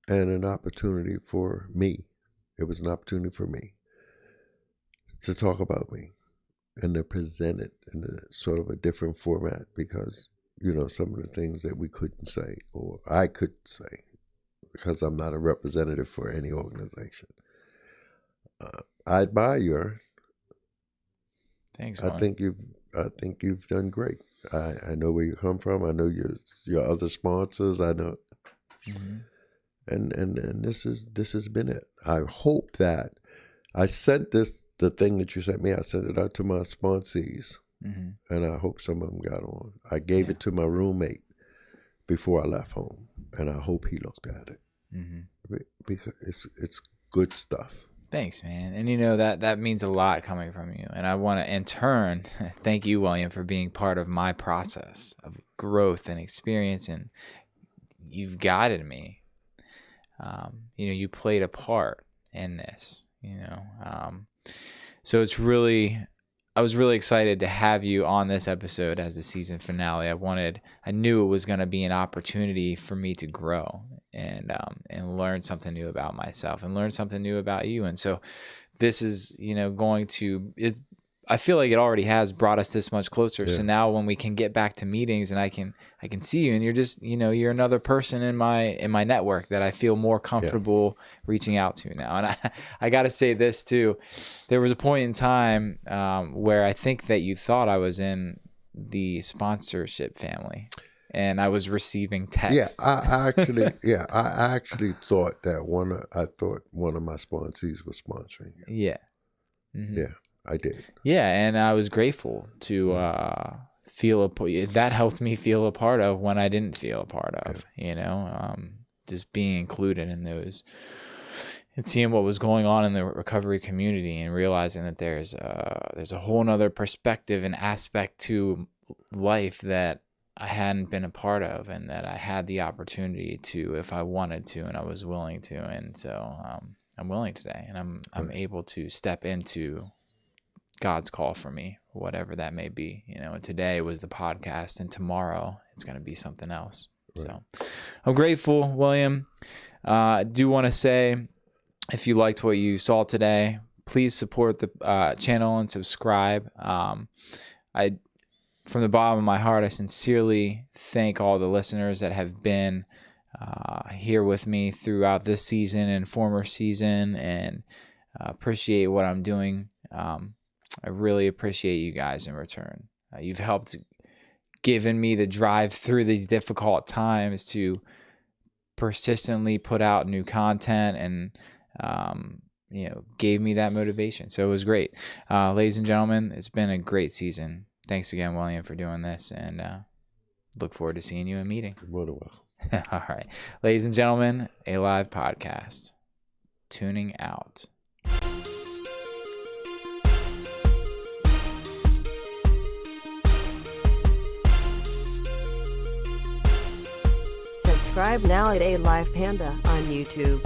and an opportunity for me. It was an opportunity for me to talk about me and to present it in a sort of a different format because some of the things that we couldn't say, or I couldn't say, because I'm not a representative for any organization. I admire you. Thanks, I think you've done great. I know where you come from. I know your other sponsors. I know, and this has been it. I hope that I sent the thing that you sent me. I sent it out to my sponsees. Mm-hmm. And I hope some of them got on. I gave it to my roommate before I left home, and I hope he looked at it because it's good stuff. Thanks, man. And that means a lot coming from you. And I want to, in turn, thank you, William, for being part of my process of growth and experience. And you've guided me. You played a part in this. So I was really excited to have you on this episode as the season finale. I knew it was going to be an opportunity for me to grow and learn something new about myself and learn something new about you. And so this is, I feel like it already has brought us this much closer. Yeah. So now when we can get back to meetings and I can see you, and you're just, you're another person in my network that I feel more comfortable reaching out to now. And I got to say this too. There was a point in time where I think that you thought I was in the sponsorship family and I was receiving texts. Yeah, I actually thought that one of my sponsees was sponsoring you. Yeah. Mm-hmm. Yeah, I did. Yeah, and I was grateful to that helped me feel a part of when I didn't feel a part of, just being included in those and seeing what was going on in the recovery community and realizing that there's a whole nother perspective and aspect to life that I hadn't been a part of, and that I had the opportunity to, if I wanted to, and I was willing to. And so I'm willing today, and I'm able to step into God's call for me, whatever that may be. And today was the podcast, and tomorrow it's going to be something else. Right. So I'm grateful, William. I do want to say, if you liked what you saw today, please support the channel and subscribe. From the bottom of my heart, I sincerely thank all the listeners that have been here with me throughout this season and former season, and appreciate what I'm doing. I really appreciate you guys in return. You've helped given me the drive through these difficult times to persistently put out new content, and gave me that motivation. So it was great. Ladies and gentlemen, it's been a great season. Thanks again, William, for doing this, and look forward to seeing you in meeting. More than well. All right. Ladies and gentlemen, A.live podcast. Tuning out. Subscribe now at A.live Panda on YouTube.